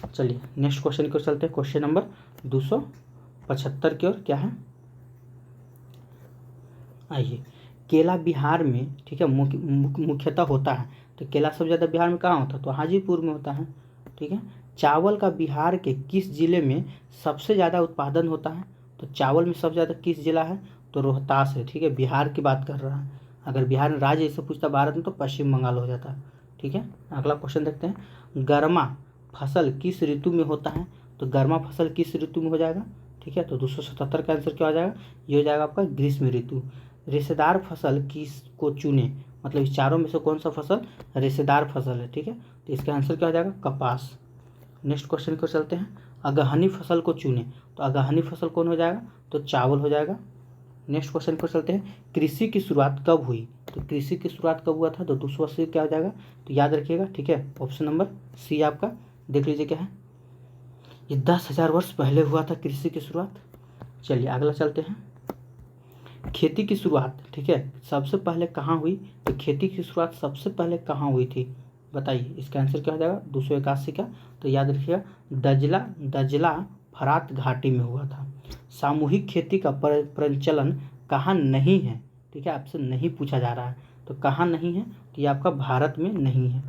चलिए नेक्स्ट क्वेश्चन की ओर चलते हैं, क्वेश्चन नंबर 275 की ओर, क्या है, आइए, केला बिहार में, ठीक है, मुख्यतः होता है, तो केला सबसे ज़्यादा बिहार में कहाँ होता है, तो हाजीपुर में होता है, ठीक है। चावल का बिहार के किस जिले में सबसे ज़्यादा उत्पादन होता है, तो चावल में सबसे ज़्यादा किस जिला है, तो रोहतास है, ठीक है, बिहार की बात कर रहा है, अगर बिहार में राज्य ऐसे पूछता भारत में तो पश्चिम बंगाल हो जाता है, ठीक है। अगला क्वेश्चन देखते हैं, गर्मा फसल किस ऋतु में होता है, तो गर्मा फसल किस ऋतु में हो जाएगा, ठीक है, तो 277 का आंसर क्या हो जाएगा, ये हो जाएगा आपका ग्रीष्म ऋतु। रेशेदार फसल किस को चुने, मतलब इस चारों में से कौन सा फसल रेशेदार फसल है, ठीक है, तो इसका आंसर क्या हो जाएगा, कपास। नेक्स्ट क्वेश्चन को चलते हैं, अगहनी फसल को चुने, तो अगहनी फसल कौन हो जाएगा, तो चावल हो जाएगा। नेक्स्ट क्वेश्चन को चलते हैं, कृषि की शुरुआत कब हुई, तो कृषि की शुरुआत कब हुआ था, तो 280 क्या हो जाएगा, तो याद रखिएगा, ठीक है, ऑप्शन नंबर सी आपका, देख लीजिए क्या है, ये 10,000 वर्ष पहले हुआ था कृषि की शुरुआत। चलिए अगला चलते हैं, खेती की शुरुआत, ठीक है, सबसे पहले कहाँ हुई, तो खेती की शुरुआत सबसे पहले कहाँ हुई थी, बताइए, इसका आंसर क्या हो जाएगा, 281 का, तो याद रखिएगा दजला फरात घाटी में हुआ था। सामूहिक खेती का प्रचलन कहाँ नहीं है, ठीक है, आपसे नहीं पूछा जा रहा है, तो कहाँ नहीं है, तो ये आपका भारत में नहीं है।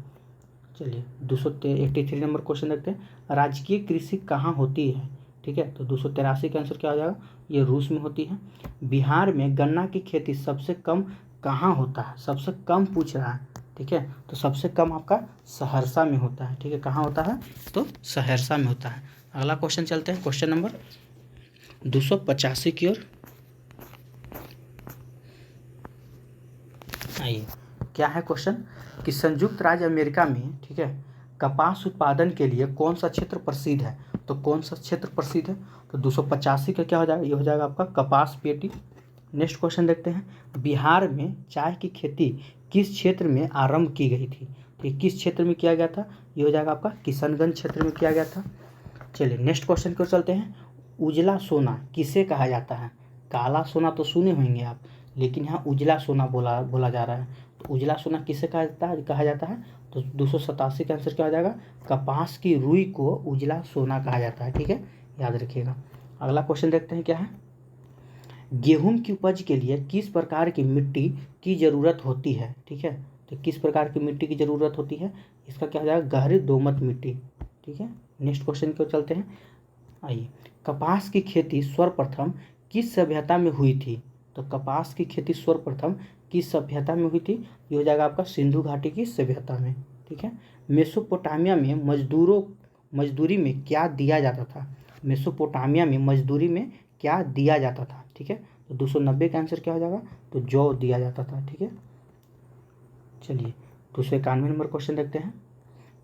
चलिए 283 नंबर क्वेश्चन देखते हैं, राजकीय कृषि कहाँ होती है, ठीक है, तो 283 का आंसर क्या हो जाएगा, ये रूस में होती है। बिहार में गन्ना की खेती सबसे कम कहाँ होता है, सबसे कम पूछ रहा है, ठीक है, तो सबसे कम आपका सहरसा में होता है, ठीक है, कहाँ होता है, तो सहरसा में होता है। अगला क्वेश्चन चलते हैं, क्वेश्चन नंबर 285 की ओर, आइए, क्या है क्वेश्चन, कि संयुक्त राज्य अमेरिका में, ठीक है, कपास उत्पादन के लिए कौन सा क्षेत्र प्रसिद्ध है, तो कौन सा क्षेत्र प्रसिद्ध है, तो 285 का क्या हो जाएगा, ये हो जाएगा आपका कपास पेटी। नेक्स्ट क्वेश्चन देखते हैं, बिहार में चाय की खेती किस क्षेत्र में आरंभ की गई थी, तो ये किस क्षेत्र में किया गया था, ये हो जाएगा आपका किशनगंज क्षेत्र में किया गया था। चलिए नेक्स्ट क्वेश्चन की ओर चलते हैं, उजला सोना किसे कहा जाता है, काला सोना तो सुने होंगे आप, लेकिन यहाँ उजला सोना बोला जा रहा है, तो उजला सोना किसे कहा जाता है, तो 287 का आंसर क्या हो जाएगा, कपास की रुई को उजला सोना कहा जाता है, ठीक है, याद रखिएगा। अगला क्वेश्चन देखते हैं क्या है, गेहूं की उपज के लिए किस प्रकार की मिट्टी की ज़रूरत होती है, ठीक है, तो किस प्रकार की मिट्टी की ज़रूरत होती है, इसका क्या हो जाएगा, गहरी दोमट मिट्टी, ठीक है। नेक्स्ट क्वेश्चन की ओर चलते हैं, आइए, कपास की खेती सर्वप्रथम किस सभ्यता में हुई थी, तो कपास की खेती सर्वप्रथम किस सभ्यता में हुई थी, ये हो जाएगा आपका सिंधु घाटी की सभ्यता में, ठीक है। मेसोपोटामिया में मजदूरी में क्या दिया जाता था, मेसोपोटामिया में मजदूरी में क्या दिया जाता था, ठीक है, तो 290 का आंसर क्या हो जाएगा, तो जौ दिया जाता था, ठीक है। चलिए 291 नंबर क्वेश्चन देखते हैं,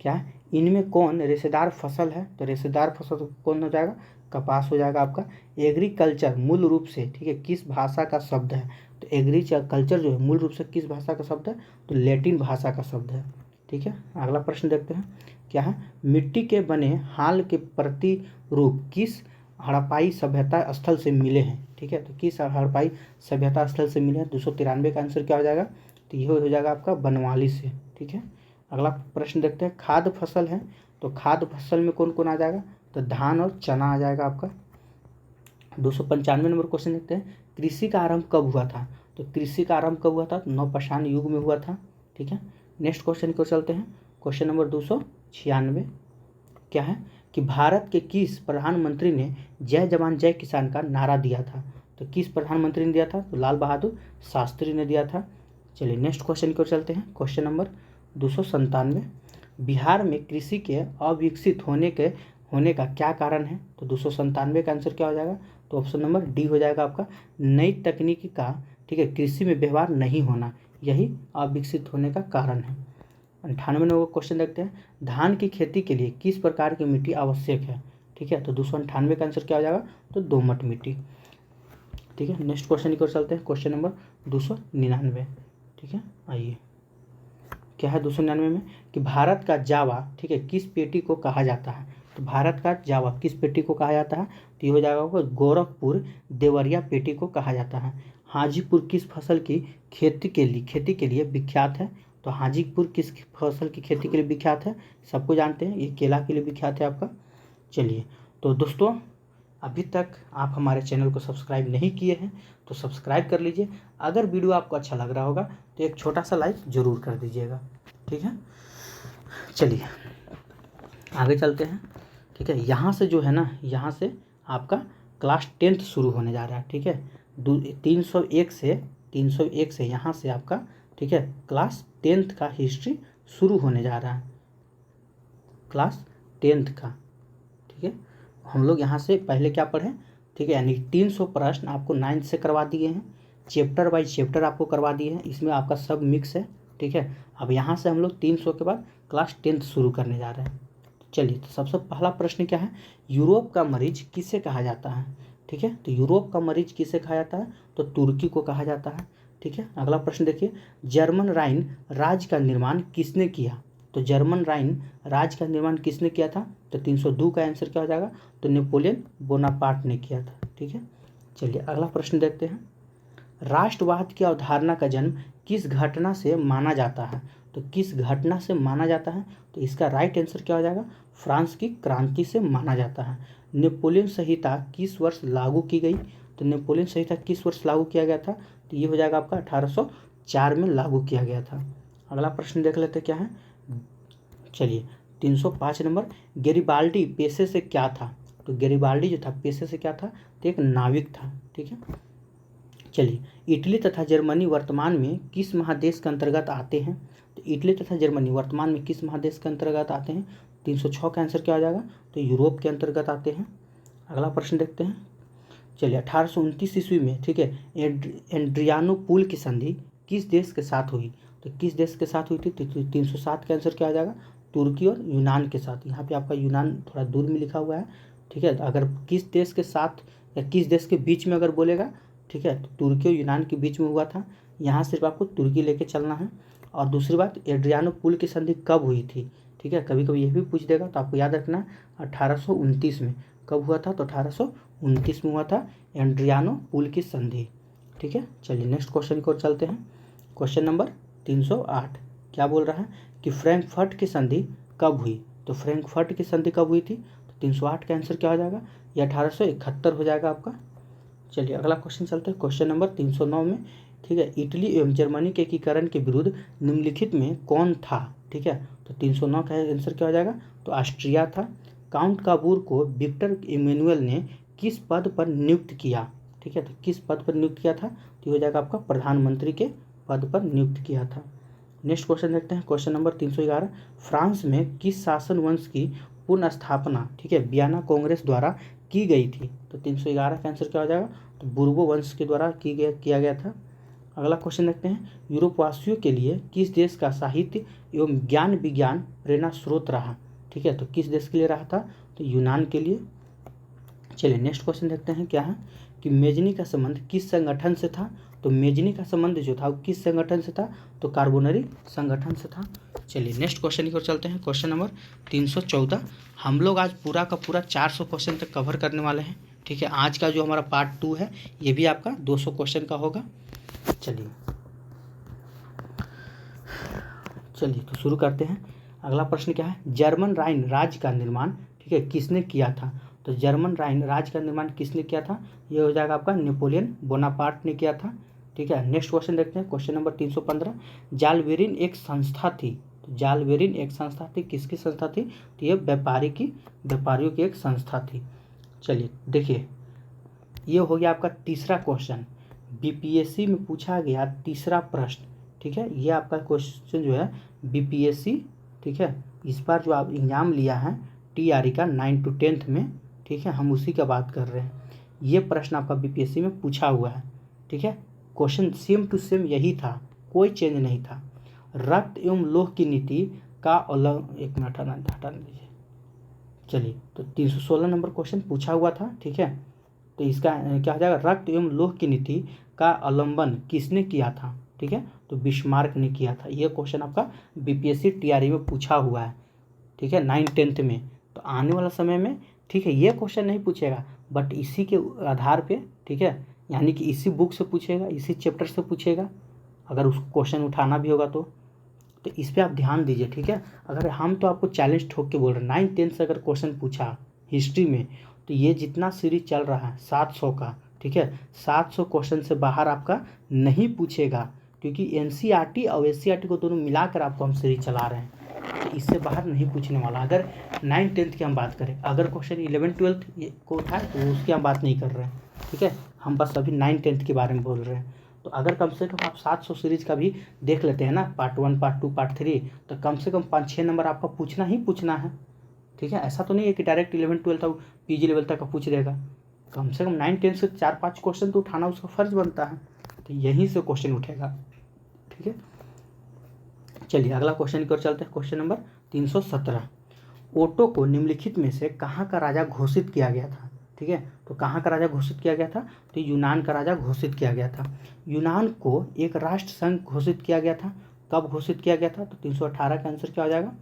क्या है, इनमें कौन रेशेदार फसल है, तो रेशेदार फसल कौन हो जाएगा, कपास हो जाएगा आपका। एग्रीकल्चर मूल रूप से, ठीक है, किस भाषा का शब्द है, तो एग्रीकल्चर जो है मूल रूप से किस भाषा का शब्द है, तो लैटिन भाषा का शब्द है, ठीक है। अगला प्रश्न देखते हैं, क्या है, मिट्टी के बने हाल के प्रतिरूप किस हड़प्पाई सभ्यता स्थल से मिले हैं, ठीक है, तो किस हड़प्पाई सभ्यता स्थल से मिले हैं, 293 का आंसर क्या हो जाएगा, तो ये हो जाएगा आपका बनवाली से, ठीक है। अगला प्रश्न देखते हैं, खाद्य फसल है, तो खाद्य फसल में कौन कौन आ जाएगा, तो धान और चना आ जाएगा आपका। 295 नंबर क्वेश्चन देखते हैं, कृषि का आरंभ कब हुआ था? तो कृषि का आरंभ कब हुआ था? नवपाषाण युग में हुआ था। ठीक है, नेक्स्ट क्वेश्चन को चलते हैं। क्वेश्चन नंबर 296 क्या है कि भारत के किस प्रधानमंत्री ने जय जवान जय किसान का नारा दिया था? तो किस प्रधानमंत्री ने दिया था? तो लाल बहादुर शास्त्री ने दिया था। चलिए नेक्स्ट क्वेश्चन की ओर चलते हैं। क्वेश्चन नंबर 297, बिहार में कृषि के अविकसित होने का क्या कारण है? तो 297 का आंसर क्या हो जाएगा? तो ऑप्शन नंबर डी हो जाएगा आपका, नई तकनीकी का, ठीक है, कृषि में व्यवहार नहीं होना, यही अविकसित होने का कारण है। 98 नंबर क्वेश्चन देखते हैं, धान की खेती के लिए किस प्रकार की मिट्टी आवश्यक है? ठीक है, तो 298 का आंसर क्या हो जाएगा? तो दोमट मिट्टी। ठीक है, नेक्स्ट क्वेश्चन की ओर चलते हैं। क्वेश्चन नंबर 299, ठीक है, आइए क्या है 299 में कि भारत का जावा, ठीक है, किस पेटी को कहा जाता है? तो भारत का जावा किस पेटी को कहा जाता है? तो ये हो जाएगा गोरखपुर देवरिया पेटी को कहा जाता है। हाजीपुर किस फसल की खेती के लिए विख्यात है? तो हाजीपुर किस फसल की खेती के लिए विख्यात है? सबको जानते हैं, ये केला के लिए विख्यात है आपका। चलिए, तो दोस्तों अभी तक आप हमारे चैनल को सब्सक्राइब नहीं किए हैं तो सब्सक्राइब कर लीजिए। अगर वीडियो आपको अच्छा लग रहा होगा तो एक छोटा सा लाइक ज़रूर कर दीजिएगा। ठीक है, चलिए आगे चलते हैं। ठीक है, यहाँ से जो है ना, यहाँ से आपका क्लास 10th शुरू होने जा रहा है। ठीक है, 301 से यहाँ से आपका, ठीक है, क्लास 10th का हिस्ट्री शुरू होने जा रहा है, क्लास 10th का। ठीक है, हम लोग यहाँ से पहले क्या पढ़े? ठीक है, यानी 300 प्रश्न आपको 9th से करवा दिए हैं, चैप्टर बाय चैप्टर आपको करवा दिए हैं, इसमें आपका सब मिक्स है। ठीक है, अब यहाँ से हम लोग 300 के बाद क्लास 10th शुरू करने जा रहे हैं। चलिए, तो सबसे पहला प्रश्न क्या है? यूरोप का मरीज किसे कहा जाता है? ठीक है, तो यूरोप का मरीज किसे कहा जाता है? तो तुर्की को कहा जाता है। ठीक है, अगला प्रश्न देखिए, जर्मन राइन राज्य का निर्माण किसने किया? तो जर्मन राइन राज्य का निर्माण किसने किया था? तो 302 का आंसर क्या हो जाएगा? तो नेपोलियन बोनापार्ट ने किया था। ठीक है, चलिए अगला प्रश्न देखते हैं, राष्ट्रवाद की अवधारणा का जन्म किस घटना से माना जाता है? तो किस घटना से माना जाता है? तो इसका राइट आंसर क्या हो जाएगा? फ्रांस की क्रांति से माना जाता है। नेपोलियन संहिता किस वर्ष लागू की गई? तो नेपोलियन संहिता किस वर्ष लागू किया गया था? तो ये हो जाएगा आपका 1804 में लागू किया गया था। अगला प्रश्न देख लेते क्या है। चलिए 305 नंबर, गैरिबाल्डी पेशे से क्या था? तो गैरिबाल्डी जो था पेशे से क्या था? तो एक नाविक था। ठीक है, चलिए इटली तथा जर्मनी वर्तमान में किस महादेश के अंतर्गत आते हैं? तो इटली तथा जर्मनी वर्तमान में किस महादेश के अंतर्गत आते हैं? 306 का आंसर क्या हो जाएगा? तो यूरोप के अंतर्गत आते हैं। अगला प्रश्न देखते हैं। चलिए 1829 ईस्वी में, ठीक है, एड्रियानोपुल की संधि किस देश के साथ हुई? तो किस देश के साथ हुई थी? तो 307 का आंसर क्या आ जाएगा? तुर्की और यूनान के साथ। यहाँ पे आपका यूनान थोड़ा दूर में लिखा हुआ है। ठीक है, अगर किस देश के साथ या किस देश के बीच में अगर बोलेगा, ठीक है, तो तुर्की और यूनान के बीच में हुआ था। यहाँ सिर्फ आपको तुर्की लेके चलना है। और दूसरी बात, एड्रियानोपुल की संधि कब हुई थी? ठीक है, कभी कभी ये भी पूछ देगा, तो आपको याद रखना 1829 में। कब हुआ था? तो 1829 में हुआ था एड्रियानोपुल की संधि। ठीक है, चलिए नेक्स्ट क्वेश्चन की ओर चलते हैं। क्वेश्चन नंबर 308 क्या बोल रहा है कि फ्रैंकफर्ट की संधि कब हुई? तो फ्रैंकफर्ट की संधि कब हुई थी? तो 308 का आंसर क्या हो जाएगा? ये 1871 हो जाएगा आपका। चलिए अगला क्वेश्चन चलते हैं। क्वेश्चन नंबर 309 में, ठीक है, इटली एवं जर्मनी के एकीकरण के विरुद्ध निम्नलिखित में कौन था? ठीक है, तो 309 का आंसर क्या हो जाएगा? तो ऑस्ट्रिया था। काउंट काबूर को विक्टर इमैनुअल ने किस पद पर नियुक्त किया? ठीक है, तो किस पद पर नियुक्त किया था? तो हो जाएगा आपका प्रधानमंत्री के पद पर नियुक्त किया था। नेक्स्ट क्वेश्चन देखते हैं। क्वेश्चन नंबर 311, फ्रांस में किस शासन वंश की पुनः स्थापना, ठीक है, वियना कांग्रेस द्वारा की गई थी? तो 311 का आंसर क्या हो जाएगा? तो बुर्बो वंश के द्वारा किया गया था। अगला क्वेश्चन देखते हैं, यूरोपवासियों के लिए किस देश का साहित्य एवं ज्ञान विज्ञान प्रेरणा स्रोत रहा? ठीक है, तो किस देश के लिए रहा था? तो यूनान के लिए। चलिए नेक्स्ट क्वेश्चन देखते हैं क्या है कि मेजनी का संबंध किस संगठन से था? तो मेजनी का संबंध जो था वो किस संगठन से था? तो कार्बोनरी संगठन से था। चलिए नेक्स्ट क्वेश्चन की ओर चलते हैं। क्वेश्चन नंबर 314, हम लोग आज पूरा का पूरा 400 क्वेश्चन तक कवर करने वाले हैं। ठीक है, आज का जो हमारा पार्ट 2 है ये भी आपका 200 क्वेश्चन का होगा। चलिए तो शुरू करते हैं। अगला प्रश्न क्या है? जर्मन राइन राज्य का निर्माण, ठीक है, किसने किया था? तो जर्मन राज्य का निर्माण किसने किया था? ये हो जाएगा आपका नेपोलियन बोनापार्ट ने किया था। ठीक है, नेक्स्ट क्वेश्चन देखते हैं, क्वेश्चन नंबर 315। जालवेरिन एक संस्था थी, तो जालवेरिन एक संस्था थी, किसकी संस्था थी? तो ये व्यापारियों की एक संस्था थी। चलिए देखिए, ये हो गया आपका तीसरा क्वेश्चन, बीपीएससी में पूछा गया तीसरा प्रश्न। ठीक है, ये आपका क्वेश्चन जो है बीपीएससी, ठीक है, इस बार जो आप एग्जाम लिया है टीआरई का 9 to 10th में, ठीक है, हम उसी का बात कर रहे हैं। ये प्रश्न आपका बीपीएससी में पूछा हुआ है। ठीक है, क्वेश्चन सेम टू सेम यही था, कोई चेंज नहीं था। रक्त एवं लोह की नीति का एक मिनट हटा दीजिए। चलिए, तो 316 नंबर क्वेश्चन पूछा हुआ था। ठीक है, तो इसका क्या हो जाएगा? रक्त एवं लोह की नीति का अवलंबन किसने किया था? ठीक है, तो बिस्मार्क ने किया था। यह क्वेश्चन आपका बीपीएससी टीआरई में पूछा हुआ है। ठीक है, 9 10th में। तो आने वाला समय में, ठीक है, ये क्वेश्चन नहीं पूछेगा, बट इसी के आधार पे, ठीक है, यानी कि इसी बुक से पूछेगा, इसी चैप्टर से पूछेगा, अगर उसको क्वेश्चन उठाना भी होगा तो इस पर आप ध्यान दीजिए। ठीक है, अगर हम तो आपको चैलेंज ठोक के बोल रहे हैं, 9 10th से अगर क्वेश्चन पूछा हिस्ट्री में, तो ये जितना सीरीज चल रहा है 700 का, ठीक है, 700 क्वेश्चन से बाहर आपका नहीं पूछेगा, क्योंकि एनसीईआरटी और एससीईआरटी को दोनों मिलाकर आपको हम सीरीज चला रहे हैं, तो इससे बाहर नहीं पूछने वाला। अगर 9 10th की हम बात करें, अगर क्वेश्चन 11 12th को उठाए तो उसकी हम बात नहीं कर रहे हैं। ठीक है, हम बस अभी 9 10th के बारे में बोल रहे हैं। तो अगर कम से कम आप 700 सीरीज का भी देख लेते हैं ना, पार्ट 1 पार्ट 2 पार्ट 3, तो कम से कम 5-6 नंबर आपका पूछना ही पूछना है। ठीक है, ऐसा तो नहीं है कि डायरेक्ट 11 12 तक पीजी लेवल तक का पूछ देगा। कम से कम 9 10 से 4-5 क्वेश्चन तो उठाना उसका फर्ज बनता है, तो यहीं से क्वेश्चन उठेगा। ठीक है, चलिए अगला क्वेश्चन की ओर चलते हैं। क्वेश्चन नंबर 317, ओटो को निम्नलिखित में से कहाँ का राजा घोषित किया गया था? ठीक है, तो कहाँ का राजा घोषित किया गया था? तो यूनान का राजा घोषित किया गया था। यूनान को एक राष्ट्र संघ घोषित किया गया था। कब घोषित किया गया था? तो 318 का आंसर क्या हो जाएगा?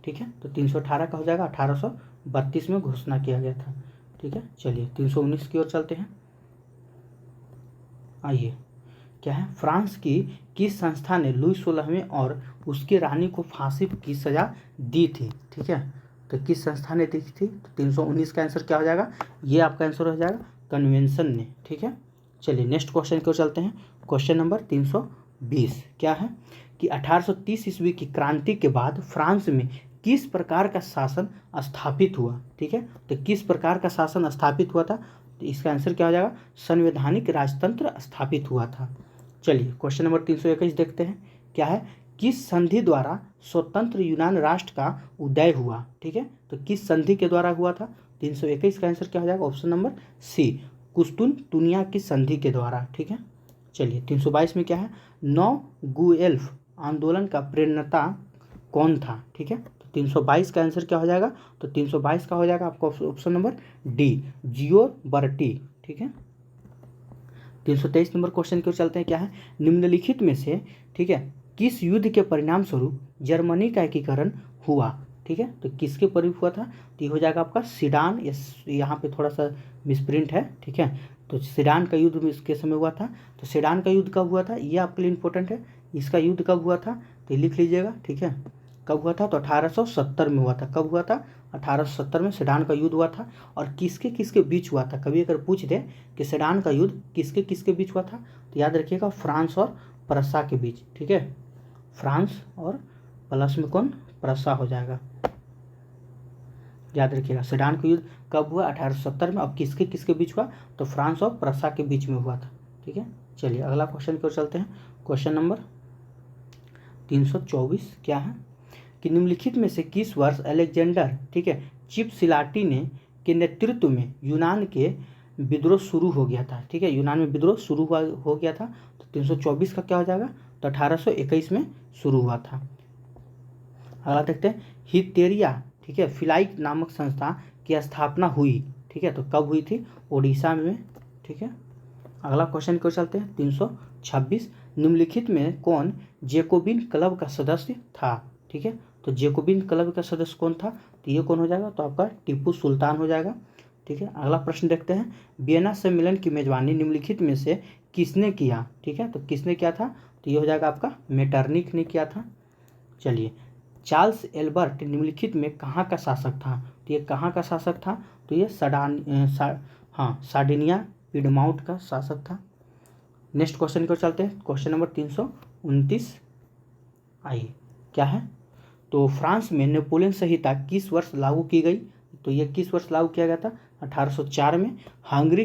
ठीक है, तो 318 का हो जाएगा 1832 में घोषणा किया गया था। ठीक है, चलिए 319 की ओर चलते हैं। आइए, क्या है? फ्रांस की किस संस्था ने लुई 16वें और उसकी रानी को फांसी की सजा दी थी? ठीक है, तो किस संस्था ने दी थी? तो 319 का आंसर क्या हो जाएगा? ये आपका आंसर हो जाएगा कन्वेंशन ने। ठीक है, चलिए नेक्स्ट क्वेश्चन की ओर चलते हैं। क्वेश्चन नंबर 320 क्या है कि 1830 ईस्वी की क्रांति के बाद फ्रांस में किस प्रकार का शासन स्थापित हुआ? ठीक है, तो किस प्रकार का शासन स्थापित हुआ था? तो इसका आंसर क्या हो जाएगा? संवैधानिक राजतंत्र स्थापित हुआ था। चलिए क्वेश्चन नंबर 321 देखते हैं, क्या है? किस संधि द्वारा स्वतंत्र यूनान राष्ट्र का उदय हुआ? ठीक है, तो किस संधि के द्वारा हुआ था? 321 का आंसर क्या हो जाएगा? ऑप्शन नंबर सी, कुस्तुनतुनिया की संधि के द्वारा। ठीक है, चलिए 322 में क्या है? नौ गुएल्फ आंदोलन का प्रेरणता कौन था? ठीक है, तो 322 का आंसर क्या हो जाएगा? तो 322 का हो जाएगा आपका ऑप्शन नंबर डी, जियो बर्टी। ठीक है, 323 नंबर क्वेश्चन की ओर चलते हैं, क्या है? निम्नलिखित में से, ठीक है, किस युद्ध के परिणाम स्वरूप जर्मनी का एकीकरण हुआ? ठीक है, तो किसके परिणाम हुआ था? तो ये हो जाएगा आपका सीडान, यहाँ पे थोड़ा सा मिसप्रिंट है। ठीक है, तो सीडान का युद्ध इसके समय हुआ था। तो सीडान का युद्ध कब हुआ था? ये आपके लिए इंपॉर्टेंट है। इसका युद्ध कब हुआ था? तो लिख लीजिएगा। ठीक है, कब हुआ था? तो 1870 में हुआ था। कब हुआ था? 1870 में सीडान का युद्ध हुआ था। और किसके किसके बीच हुआ था? कभी अगर पूछ दे कि सीडान का युद्ध किसके किसके बीच हुआ था, तो याद रखिएगा फ्रांस और प्रसा के बीच। ठीक है, फ्रांस और प्लस में कौन? प्रसा हो जाएगा। याद रखिएगा सीडान का युद्ध कब हुआ? 1870 में। अब किसके किसके बीच हुआ? तो फ्रांस और प्रसा के बीच में हुआ था। ठीक है, चलिए अगला क्वेश्चन की ओर चलते हैं। क्वेश्चन नंबर 324 क्या है कि निम्नलिखित में से किस वर्ष अलेक्जेंडर, ठीक है, चिपसिलाटी ने के नेतृत्व में यूनान के विद्रोह शुरू हो गया था? ठीक है, यूनान में विद्रोह शुरू हो गया था। तो 324 का क्या हो जाएगा? तो 1821 में शुरू हुआ था। अगला देखते हैं, हितेरिया, ठीक है, फिलाइट नामक संस्था की स्थापना हुई। ठीक है, तो कब हुई थी? ओडिशा में। ठीक है, अगला क्वेश्चन को चलते हैं 326, निम्नलिखित में कौन जेकोबिन क्लब का सदस्य था? ठीक है, तो जेकोबिन क्लब का सदस्य कौन था? तो ये कौन हो जाएगा? तो आपका टीपू सुल्तान हो जाएगा। ठीक है, अगला प्रश्न देखते हैं, वियना सम्मेलन की मेजबानी निम्नलिखित में से किसने किया? ठीक है, तो किसने किया था? तो ये हो जाएगा आपका मेटरनिख ने किया था। चलिए, चार्ल्स एल्बर्ट निम्नलिखित में कहाँ का शासक था? तो तो ये कहाँ का शासक था? तो ये सार्डिनिया पिडमाउंट का शासक था। नेक्स्ट क्वेश्चन की ओर चलते हैं। क्वेश्चन नंबर 329 आइए क्या है? तो फ्रांस में नेपोलियन संहिता किस वर्ष लागू की गई? तो ये किस वर्ष लागू किया गया था? 1804 में। हंगरी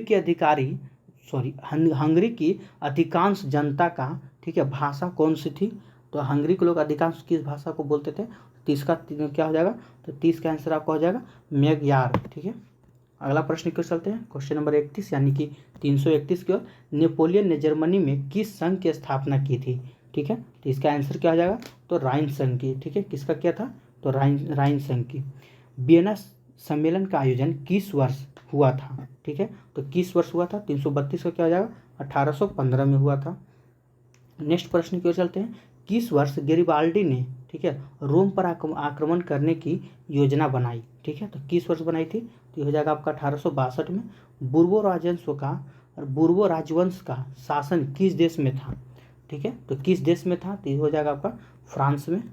की अधिकांश जनता का, ठीक है, भाषा कौन सी थी? तो हंगरी के लोग अधिकांश किस भाषा को बोलते थे? 30 का क्या हो जाएगा? तो 30 का आंसर आपका हो जाएगा मैग्यार, ठीक है। अगला प्रश्न की ओर चलते हैं। क्वेश्चन नंबर 31 यानी कि 331 की ओर। नेपोलियन ने जर्मनी में किस संघ की स्थापना की थी? ठीक है, तो इसका आंसर क्या हो जाएगा? तो राइन संघ की, ठीक है। किसका किया था? तो राइन संघ की। वियना सम्मेलन का आयोजन किस वर्ष हुआ था? ठीक है, तो किस वर्ष हुआ था? 332 का क्या हो जाएगा? 1815 में हुआ था। नेक्स्ट प्रश्न की ओर चलते हैं। किस वर्ष गैरिबाल्डी ने, ठीक है, रोम पर आक्रमण करने की योजना बनाई? ठीक है, तो किस वर्ष बनाई थी? तो ये हो जाएगा आपका 1862 में। बुर्बो राजवंश का शासन किस देश में था? ठीक है, तो किस देश में था? तो ये हो जाएगा आपका फ्रांस में।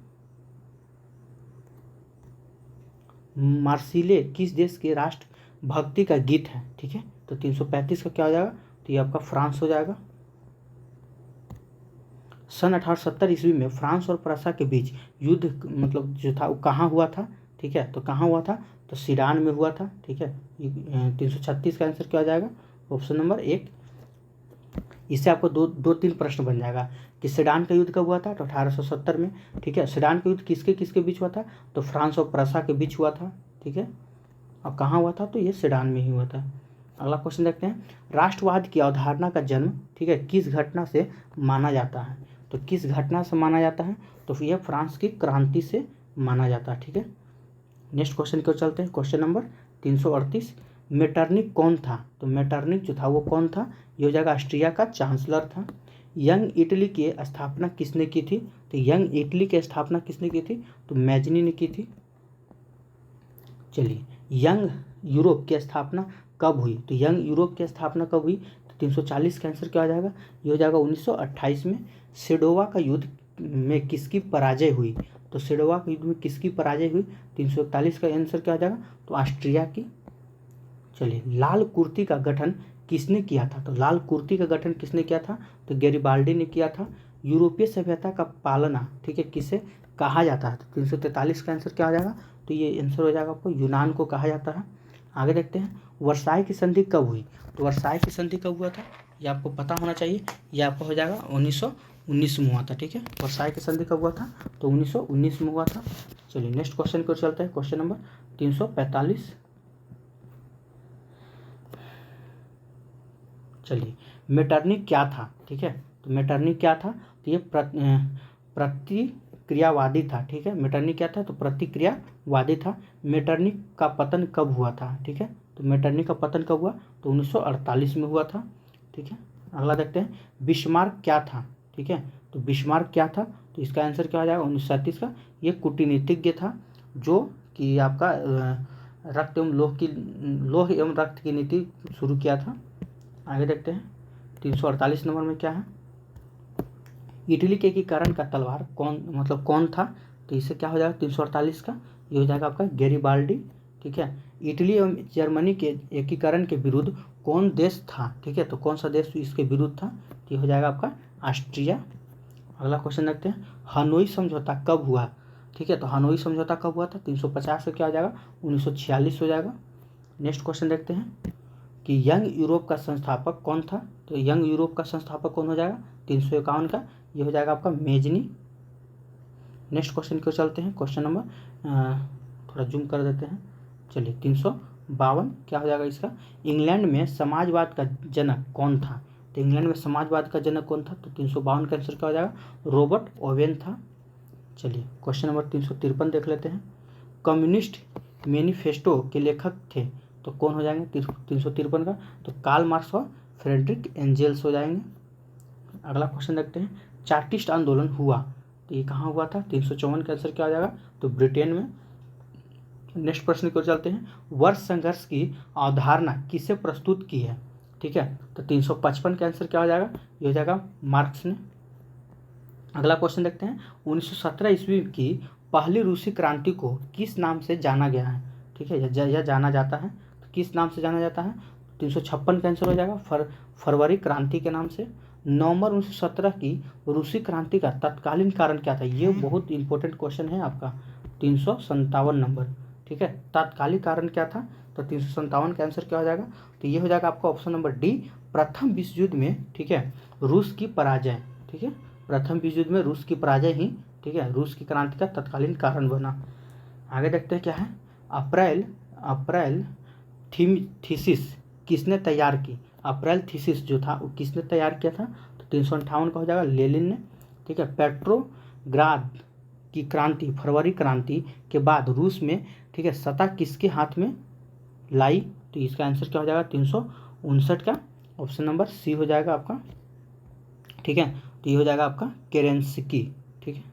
मार्सिले किस देश के राष्ट्र भक्ति का गीत है? ठीक है, तो 335 का क्या हो जाएगा? तो ये आपका फ्रांस हो जाएगा। सन 1870 ईस्वी में फ्रांस और प्रसा के बीच युद्ध मतलब जो था वो कहाँ हुआ था? ठीक है, तो कहाँ हुआ था? तो सीडान में हुआ था, ठीक है। 336 का आंसर क्या हो जाएगा? Option number 1। इससे आपको दो तीन प्रश्न बन जाएगा कि सीडान का युद्ध कब हुआ था? तो 1870 में, ठीक है। सीडान का युद्ध किसके किसके बीच हुआ था? तो फ्रांस और प्रसा के बीच हुआ था, ठीक है। और कहाँ हुआ था? तो ये सीडान में ही हुआ था। अगला क्वेश्चन देखते हैं। राष्ट्रवाद की अवधारणा का जन्म, ठीक है, किस घटना से माना जाता है? तो किस घटना से माना जाता है? तो यह फ्रांस की क्रांति से माना जाता है, ठीक है। नेक्स्ट क्वेश्चन की ओर चलते हैं। Question number 338। मेटरनिक कौन था? तो मेटरनिक जो था वो कौन था? ये हो जाएगा ऑस्ट्रिया का चांसलर था। यंग इटली की स्थापना किसने की थी? तो यंग इटली की स्थापना किसने की थी? तो मैजनी ने की थी। चलिए, यंग यूरोप की स्थापना कब हुई? तो यंग यूरोप की स्थापना कब हुई? तो 340 का आंसर क्या हो जाएगा? ये हो जाएगा 1928 में। सेडोवा का युद्ध में किसकी पराजय हुई? तो सेडोवा के युद्ध में किसकी पराजय हुई? 341 का आंसर क्या हो जाएगा? तो ऑस्ट्रिया की। चलिए, लाल कुर्ती का गठन किसने किया था? तो लाल कुर्ती का गठन किसने किया था? तो गैरिबाल्डी ने किया था। यूरोपीय सभ्यता का पालना, ठीक है, किसे कहा जाता है? तो 343 का आंसर क्या हो जाएगा? तो ये आंसर हो जाएगा आपको यूनान को कहा जाता है। आगे देखते हैं। वर्साई की संधि कब हुई? तो वर्साई की संधि कब हुआ था? ये आपको पता होना चाहिए। ये आपको हो जाएगा 1919 में हुआ था, ठीक है। वर्साई की संधि कब हुआ था? तो 1919 में हुआ था। चलिए, नेक्स्ट क्वेश्चन की ओर चलते हैं। Question number 345। चलिए, मेटरनिक क्या था? ठीक है, तो मेटरनिक क्या था? तो ये प्रतिक्रियावादी था, ठीक है। मेटरनिक क्या था? तो प्रतिक्रियावादी था। मेटरनिक का पतन कब हुआ था? ठीक है, तो मेटरनिक का पतन कब हुआ? तो 1948 में हुआ था, ठीक है। अगला देखते हैं। बिस्मार्क क्या था? ठीक है, तो बिस्मार्क क्या था? तो इसका आंसर क्या हो जाएगा? 1937 का। ये कूटनीतिज्ञ था जो कि आपका रक्त एवं लोह एवं रक्त की नीति शुरू किया था। आगे देखते हैं। 348 नंबर में क्या है? इटली के एकीकरण का तलवार कौन था? तो इससे क्या हो जाएगा? 348 का। ये हो जाएगा आपका गैरिबाल्डी, ठीक है। इटली एवं जर्मनी के एकीकरण के विरुद्ध कौन देश था? ठीक है, तो कौन सा देश इसके विरुद्ध था? तो ये हो जाएगा आपका ऑस्ट्रिया। अगला क्वेश्चन देखते हैं। हनोई समझौता कब हुआ? ठीक है, तो हनोई समझौता कब हुआ था? 350 से क्या हो जाएगा? 1946 हो जाएगा। नेक्स्ट क्वेश्चन देखते हैं कि यंग यूरोप का संस्थापक कौन था? तो यंग यूरोप का संस्थापक कौन हो जाएगा? 351 का। ये हो जाएगा आपका मेजनी। नेक्स्ट क्वेश्चन की ओर चलते हैं। क्वेश्चन नंबर थोड़ा जूम कर देते हैं। चलिए, 352 क्या हो जाएगा इसका? इंग्लैंड में समाजवाद का जनक कौन था? तो इंग्लैंड में समाजवाद का जनक कौन था? तो 352 का आंसर क्या हो जाएगा? रॉबर्ट ओवेन था। चलिए, क्वेश्चन नंबर 353 देख लेते हैं। कम्युनिस्ट मैनिफेस्टो के लेखक थे, तो कौन हो जाएंगे? 353 का। तो कार्ल मार्क्स और फ्रेडरिक एंजेल्स हो जाएंगे। अगला क्वेश्चन देखते हैं। चार्टिस्ट आंदोलन हुआ, तो ये कहाँ हुआ था? 354 का आंसर क्या हो जाएगा? तो ब्रिटेन में। नेक्स्ट प्रश्न की ओर चलते हैं। वर्ष संघर्ष की अवधारणा किसे प्रस्तुत की है? ठीक है, तो 355 का आंसर क्या हो जाएगा? ये हो जाएगा मार्क्स ने। अगला क्वेश्चन देखते हैं। 1917 ईस्वी की पहली रूसी क्रांति को किस नाम से जाना गया है? ठीक ठीक है, यह जाना जाता है। तो किस नाम से जाना जाता है? 356 कैंसिल हो जाएगा फरवरी क्रांति के नाम से। नवंबर 1917 की रूसी क्रांति का तत्कालीन कारण क्या था? ये बहुत इंपॉर्टेंट क्वेश्चन है आपका, 357 नंबर, ठीक है। तत्कालीन कारण क्या था? तो 357 का आंसर क्या हो जाएगा? तो ये हो जाएगा आपका ऑप्शन नंबर डी, प्रथम विश्व युद्ध में, ठीक है, रूस की पराजय, ठीक है। प्रथम विश्व युद्ध में रूस की पराजय ही, ठीक है, रूस की क्रांति का तत्कालीन कारण बना। आगे देखते हैं क्या है। अप्रैल थीसिस किसने तैयार की? अप्रैल थीसिस जो था वो किसने तैयार किया था? तो 358 का हो जाएगा लेनिन ने, ठीक है। पेट्रोग्राद की क्रांति, फरवरी क्रांति के बाद रूस में, ठीक है, सत्ता किसके हाथ में लाई? तो इसका आंसर क्या हो जाएगा? 359 का ऑप्शन नंबर सी हो जाएगा आपका, ठीक है। तो ये हो जाएगा आपका केरेंस्की, ठीक है।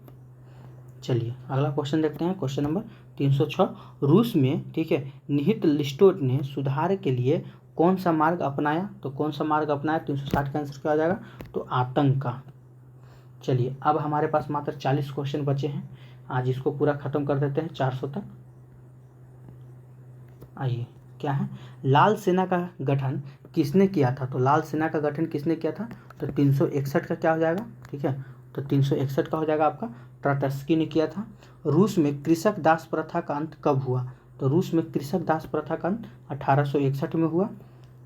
चलिए अगला क्वेश्चन देखते हैं, क्वेश्चन नंबर 306। रूस में, ठीक है, निहित लिस्टो ने सुधार के लिए कौन सा मार्ग अपनाया? तो कौन सा मार्ग अपनाया? 360 का आंसर क्या हो जाएगा? तो आतंक का। चलिए अब हमारे पास मात्र 40 क्वेश्चन बचे हैं, आज इसको पूरा खत्म कर देते हैं 400 तक। आइए क्या है, लाल सेना का गठन किसने किया था? तो लाल सेना का गठन किसने किया था? तो 361 का क्या हो जाएगा? ठीक है, तो 361 का हो जाएगा आपका ट्राटस्की ने किया था। रूस में कृषक दास प्रथा का अंत कब हुआ? तो रूस में कृषक दास प्रथा का अंत 1861 में हुआ।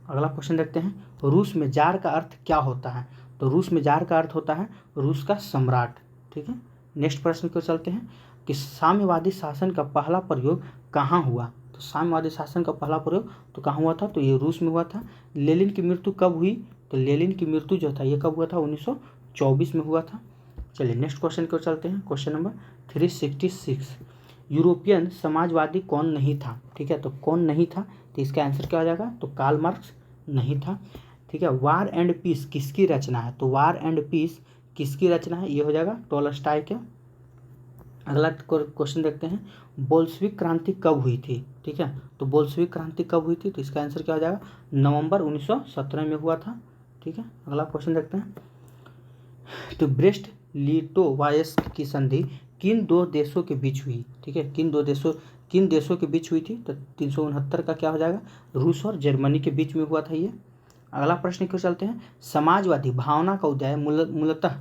अगला क्वेश्चन देखते हैं, रूस में जार का अर्थ क्या होता है? तो रूस में जार का अर्थ होता है रूस का सम्राट, ठीक है। नेक्स्ट प्रश्न को चलते हैं कि साम्यवादी शासन का पहला प्रयोग कहाँ हुआ? तो साम्यवादी शासन का पहला प्रयोग तो कहाँ हुआ था? तो ये रूस में हुआ था। लेनिन की मृत्यु कब हुई? तो लेनिन की मृत्यु जो था ये कब हुआ था? 1924 में हुआ था। चलिए नेक्स्ट क्वेश्चन को चलते हैं, क्वेश्चन नंबर 366। यूरोपियन समाजवादी कौन नहीं था? ठीक है, तो कौन नहीं था? तो इसका आंसर क्या हो जाएगा? तो कार्ल मार्क्स नहीं था, ठीक है। वार एंड पीस किसकी रचना है? तो वार एंड पीस किसकी रचना है? ये हो जाएगा टॉलस्टॉय का। अगला क्वेश्चन देखते हैं, बोल्शेविक क्रांति कब हुई थी? ठीक है, तो बोल्शेविक क्रांति कब हुई थी? तो इसका आंसर क्या हो जाएगा? नवंबर 1917 में हुआ था, ठीक है। अगला क्वेश्चन देखते हैं, तो ब्रेस्ट लिटोवास्क की संधि किन दो देशों के बीच हुई? ठीक है, किन देशों के बीच हुई थी? तो 369 का क्या हो जाएगा? रूस और जर्मनी के बीच में हुआ था ये। अगला प्रश्न क्यों चलते हैं, समाजवादी भावना का उदय मूलतः,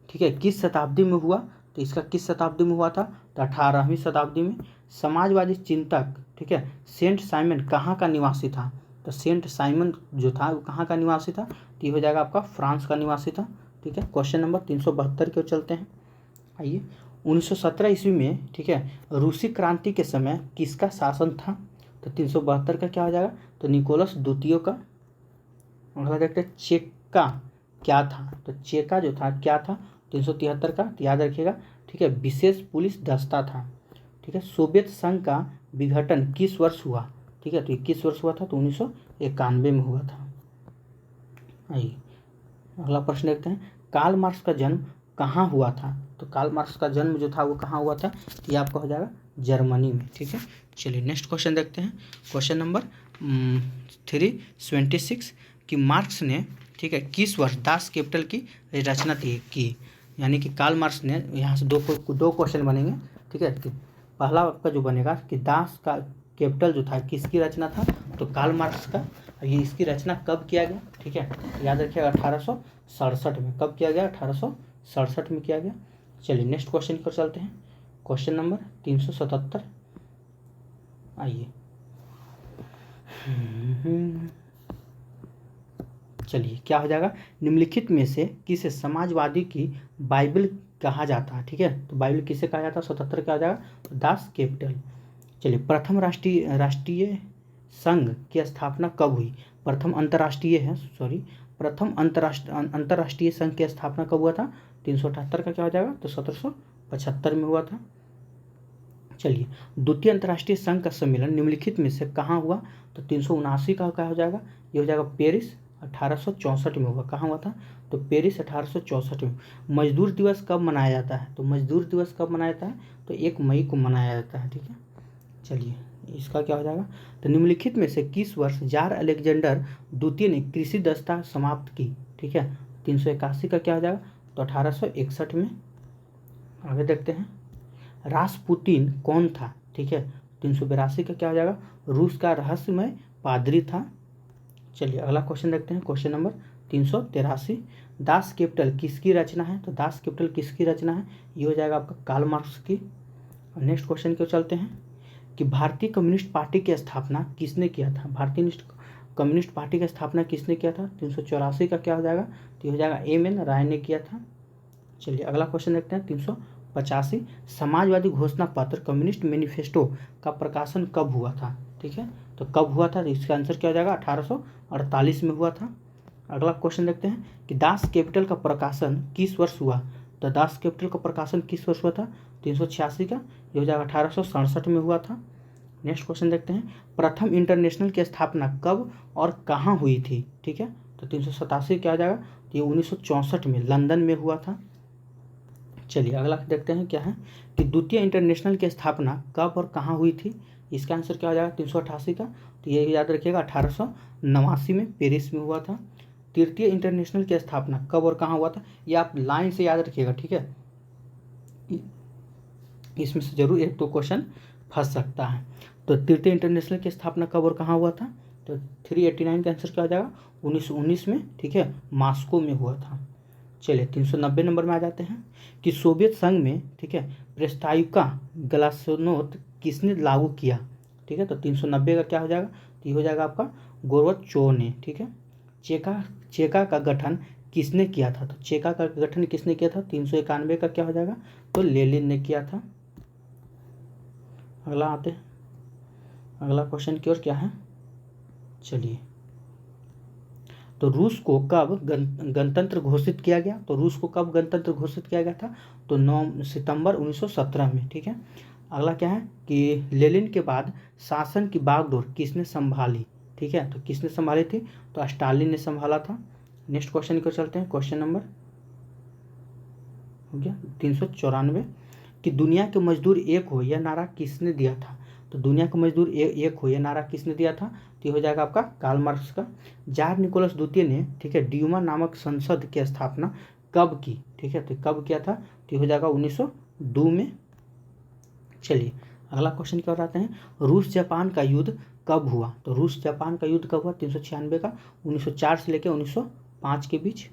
ठीक है, किस शताब्दी में हुआ? तो इसका किस शताब्दी में हुआ था? तो 18वीं शताब्दी में। समाजवादी चिंतक, ठीक है, सेंट साइमन कहाँ का निवासी था? तो सेंट साइमन जो था वो कहाँ का निवासी था? तो ये हो जाएगा आपका फ्रांस का निवासी था, ठीक है। क्वेश्चन नंबर 372 क्यों चलते हैं। आइए, 1917 ईस्वी में, ठीक है, रूसी क्रांति के समय किसका शासन था? तो 372 का क्या हो जाएगा? तो निकोलस द्वितीय का। अगला देखते हैं, चेका क्या था? तो चेका जो था क्या था? 373 का, तो याद रखिएगा, ठीक है, विशेष पुलिस दस्ता था, ठीक है। सोवियत संघ का विघटन किस वर्ष हुआ? ठीक है, तो 21 वर्ष हुआ था, तो 1991 में हुआ था। आइए अगला प्रश्न देखते हैं, कार्ल मार्क्स का जन्म कहाँ हुआ था? तो कार्ल मार्क्स का जन्म जो था वो कहाँ हुआ था? ये आपका हो जाएगा जर्मनी में, ठीक है। चलिए नेक्स्ट क्वेश्चन देखते हैं, क्वेश्चन नंबर 326 कि मार्क्स ने, ठीक है, किस वर्ष दास कैपिटल की रचना की? यानी कि कार्ल मार्क्स ने, यहाँ से दो क्वेश्चन बनेंगे, ठीक है। कि पहला आपका जो बनेगा कि दास का कैपिटल जो था किसकी रचना था? तो कार्ल मार्क्स का। ये इसकी रचना कब किया गया? ठीक है, याद रखिएगा 1867 में। कब किया गया? 1867 में किया गया। चलिए नेक्स्ट क्वेश्चन पर चलते हैं, क्वेश्चन नंबर 377। आइए चलिए क्या हो जाएगा, निम्नलिखित में से किसे समाजवादी की बाइबल कहा जाता है? ठीक है, तो बाइबल किसे कहा जाता है? 77 क्या हो जाएगा? तो दास कैपिटल। चलिए, प्रथम राष्ट्रीय संघ की स्थापना कब हुई? प्रथम अंतर्राष्ट्रीय संघ की स्थापना कब हुआ था? 378 का क्या हो जाएगा? तो 1775 में हुआ था। चलिए, द्वितीय अंतर्राष्ट्रीय संघ का सम्मेलन निम्नलिखित में से कहाँ हुआ? तो 379 का क्या हो जाएगा? ये हो जाएगा पेरिस, 1864 में हुआ। कहाँ हुआ था? तो पेरिस 1864 में। मजदूर दिवस कब मनाया जाता है? तो मजदूर दिवस कब मनाया जाता है? तो 1 मई को मनाया जाता है, ठीक है। चलिए इसका क्या हो जाएगा? तो निम्नलिखित में से किस वर्ष जार अलेक्जेंडर द्वितीय ने कृषि दस्ता समाप्त की? ठीक है, 381 का क्या हो जाएगा? तो 1861 में। आगे देखते हैं, रासपुतीन कौन था? ठीक है, 382 का क्या हो जाएगा, रूस का रहस्यमय पादरी था। चलिए अगला क्वेश्चन देखते हैं, क्वेश्चन नंबर 383, दास कैपिटल किसकी रचना है, तो दास कैपिटल किसकी रचना है, ये हो जाएगा आपका कार्ल मार्क्स की। नेक्स्ट क्वेश्चन क्यों चलते हैं कि भारतीय कम्युनिस्ट पार्टी की स्थापना किसने किया था, भारतीय कम्युनिस्ट पार्टी की स्थापना किसने किया था, 384 का क्या हो जाएगा, तो ये हो जाएगा एम.एन. राय ने किया था। चलिए अगला क्वेश्चन देखते हैं 385, समाजवादी घोषणा पत्र कम्युनिस्ट मैनिफेस्टो का प्रकाशन कब हुआ था, ठीक है, तो कब हुआ था, तो इसका आंसर क्या हो जाएगा, 1848 में हुआ था। अगला क्वेश्चन देखते हैं कि दास कैपिटल का प्रकाशन किस वर्ष हुआ, तो दास कैपिटल का प्रकाशन किस वर्ष हुआ था, 386 का, ये हो जाएगा 1867 में हुआ था। नेक्स्ट क्वेश्चन देखते हैं, प्रथम इंटरनेशनल की स्थापना कब और कहाँ हुई थी, ठीक है, तो 387 क्या हो जाएगा, तो ये 1964 में लंदन में हुआ था। चलिए अगला देखते हैं क्या है कि द्वितीय इंटरनेशनल की स्थापना कब और कहाँ हुई थी, इसका आंसर क्या हो जाएगा, 388 का, तो ये याद रखिएगा 1889 में पेरिस में हुआ था। तृतीय इंटरनेशनल की स्थापना कब और कहाँ हुआ था, ये आप लाइन से याद रखिएगा, ठीक है, इसमें से जरूर एक दो क्वेश्चन फंस सकता है। तो तृतीय इंटरनेशनल की स्थापना कब और कहाँ हुआ था, तो 389 का आंसर क्या हो जाएगा, 1919 में, ठीक है, मॉस्को में हुआ था। चलिए 390 नंबर में आ जाते हैं कि सोवियत संघ में, ठीक है, प्रेस्ताविका ग्लासनोत किसने लागू किया, ठीक है, तो 390 का क्या हो जाएगा, तो ये हो जाएगा आपका गोर्बाचोव ने, ठीक है। चेका का गठन किसने किया था, तो चेका का गठन किसने किया था, 391 का क्या हो जाएगा, तो लेनिन ने किया था। अगला आते हैं, अगला क्वेश्चन की ओर क्या है, चलिए, तो रूस को कब गणतंत्र घोषित किया गया, तो रूस को कब गणतंत्र घोषित किया गया था, तो 9 सितंबर 1917 में, ठीक है। अगला क्या है कि लेनिन के बाद शासन की बागडोर किसने संभाली, ठीक है, तो किसने संभाली थी, तो स्टालिन ने संभाला था। नेक्स्ट क्वेश्चन को चलते हैं, क्वेश्चन नंबर हो गया 394 कि दुनिया के मजदूर एक हो यह नारा किसने दिया था, तो दुनिया के मजदूर एक हो यह नारा किसने दिया था, तो ये हो जाएगा आपका कार्ल मार्क्स का। जार निकोलस द्वितीय ने, ठीक है, ड्यूमा नामक संसद की स्थापना कब की, ठीक है, तो कब किया था, तो ये हो जाएगा 1902 में। चलिए अगला क्वेश्चन क्या आते हैं, रूस जापान का युद्ध कब हुआ, तो रूस जापान का युद्ध कब हुआ, 396 का, 1904 से लेकर 1905 के बीच।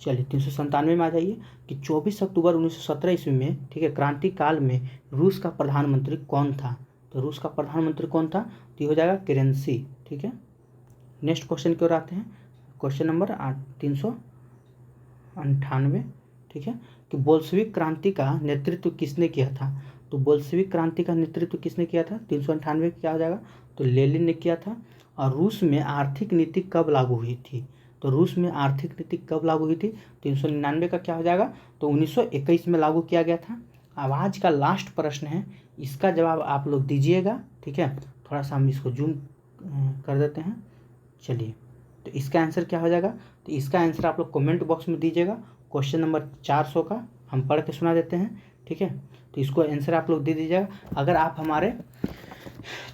चलिए 397 में आ जाइए कि 24 अक्टूबर 1917 ईस्वी में, ठीक है, क्रांति काल में रूस का प्रधानमंत्री कौन था, तो रूस का प्रधानमंत्री कौन था, तो ये हो जाएगा केरेंसी, ठीक है। नेक्स्ट क्वेश्चन की ओर आते हैं, क्वेश्चन नंबर 398, ठीक है, कि बोल्शेविक क्रांति का नेतृत्व किसने किया था, तो बोल्शेविक क्रांति का नेतृत्व किसने किया था, 398 क्या हो जाएगा, तो लेनिन ने किया था। और रूस में आर्थिक नीति कब लागू हुई थी, तो रूस में आर्थिक नीति कब लागू हुई थी, 399 का क्या हो जाएगा, तो 1921 में लागू किया गया था। अब आज का लास्ट प्रश्न है, इसका जवाब आप लोग दीजिएगा, ठीक है, थोड़ा सा हम इसको जूम कर देते हैं। चलिए तो इसका आंसर क्या हो जाएगा, तो इसका आंसर आप लोग कमेंट बॉक्स में दीजिएगा। क्वेश्चन नंबर 400 का हम पढ़ के सुना देते हैं, ठीक है, तो इसको आंसर आप लोग दे दीजिएगा। अगर आप हमारे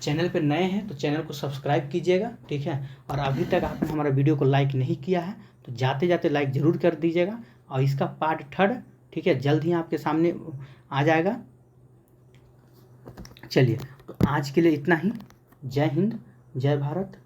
चैनल पर नए हैं तो चैनल को सब्सक्राइब कीजिएगा, ठीक है, और अभी तक आपने हमारा वीडियो को लाइक नहीं किया है तो जाते जाते लाइक ज़रूर कर दीजिएगा। और इसका पार्ट 3, ठीक है, जल्द ही आपके सामने आ जाएगा। चलिए तो आज के लिए इतना ही। जय हिंद, जय भारत।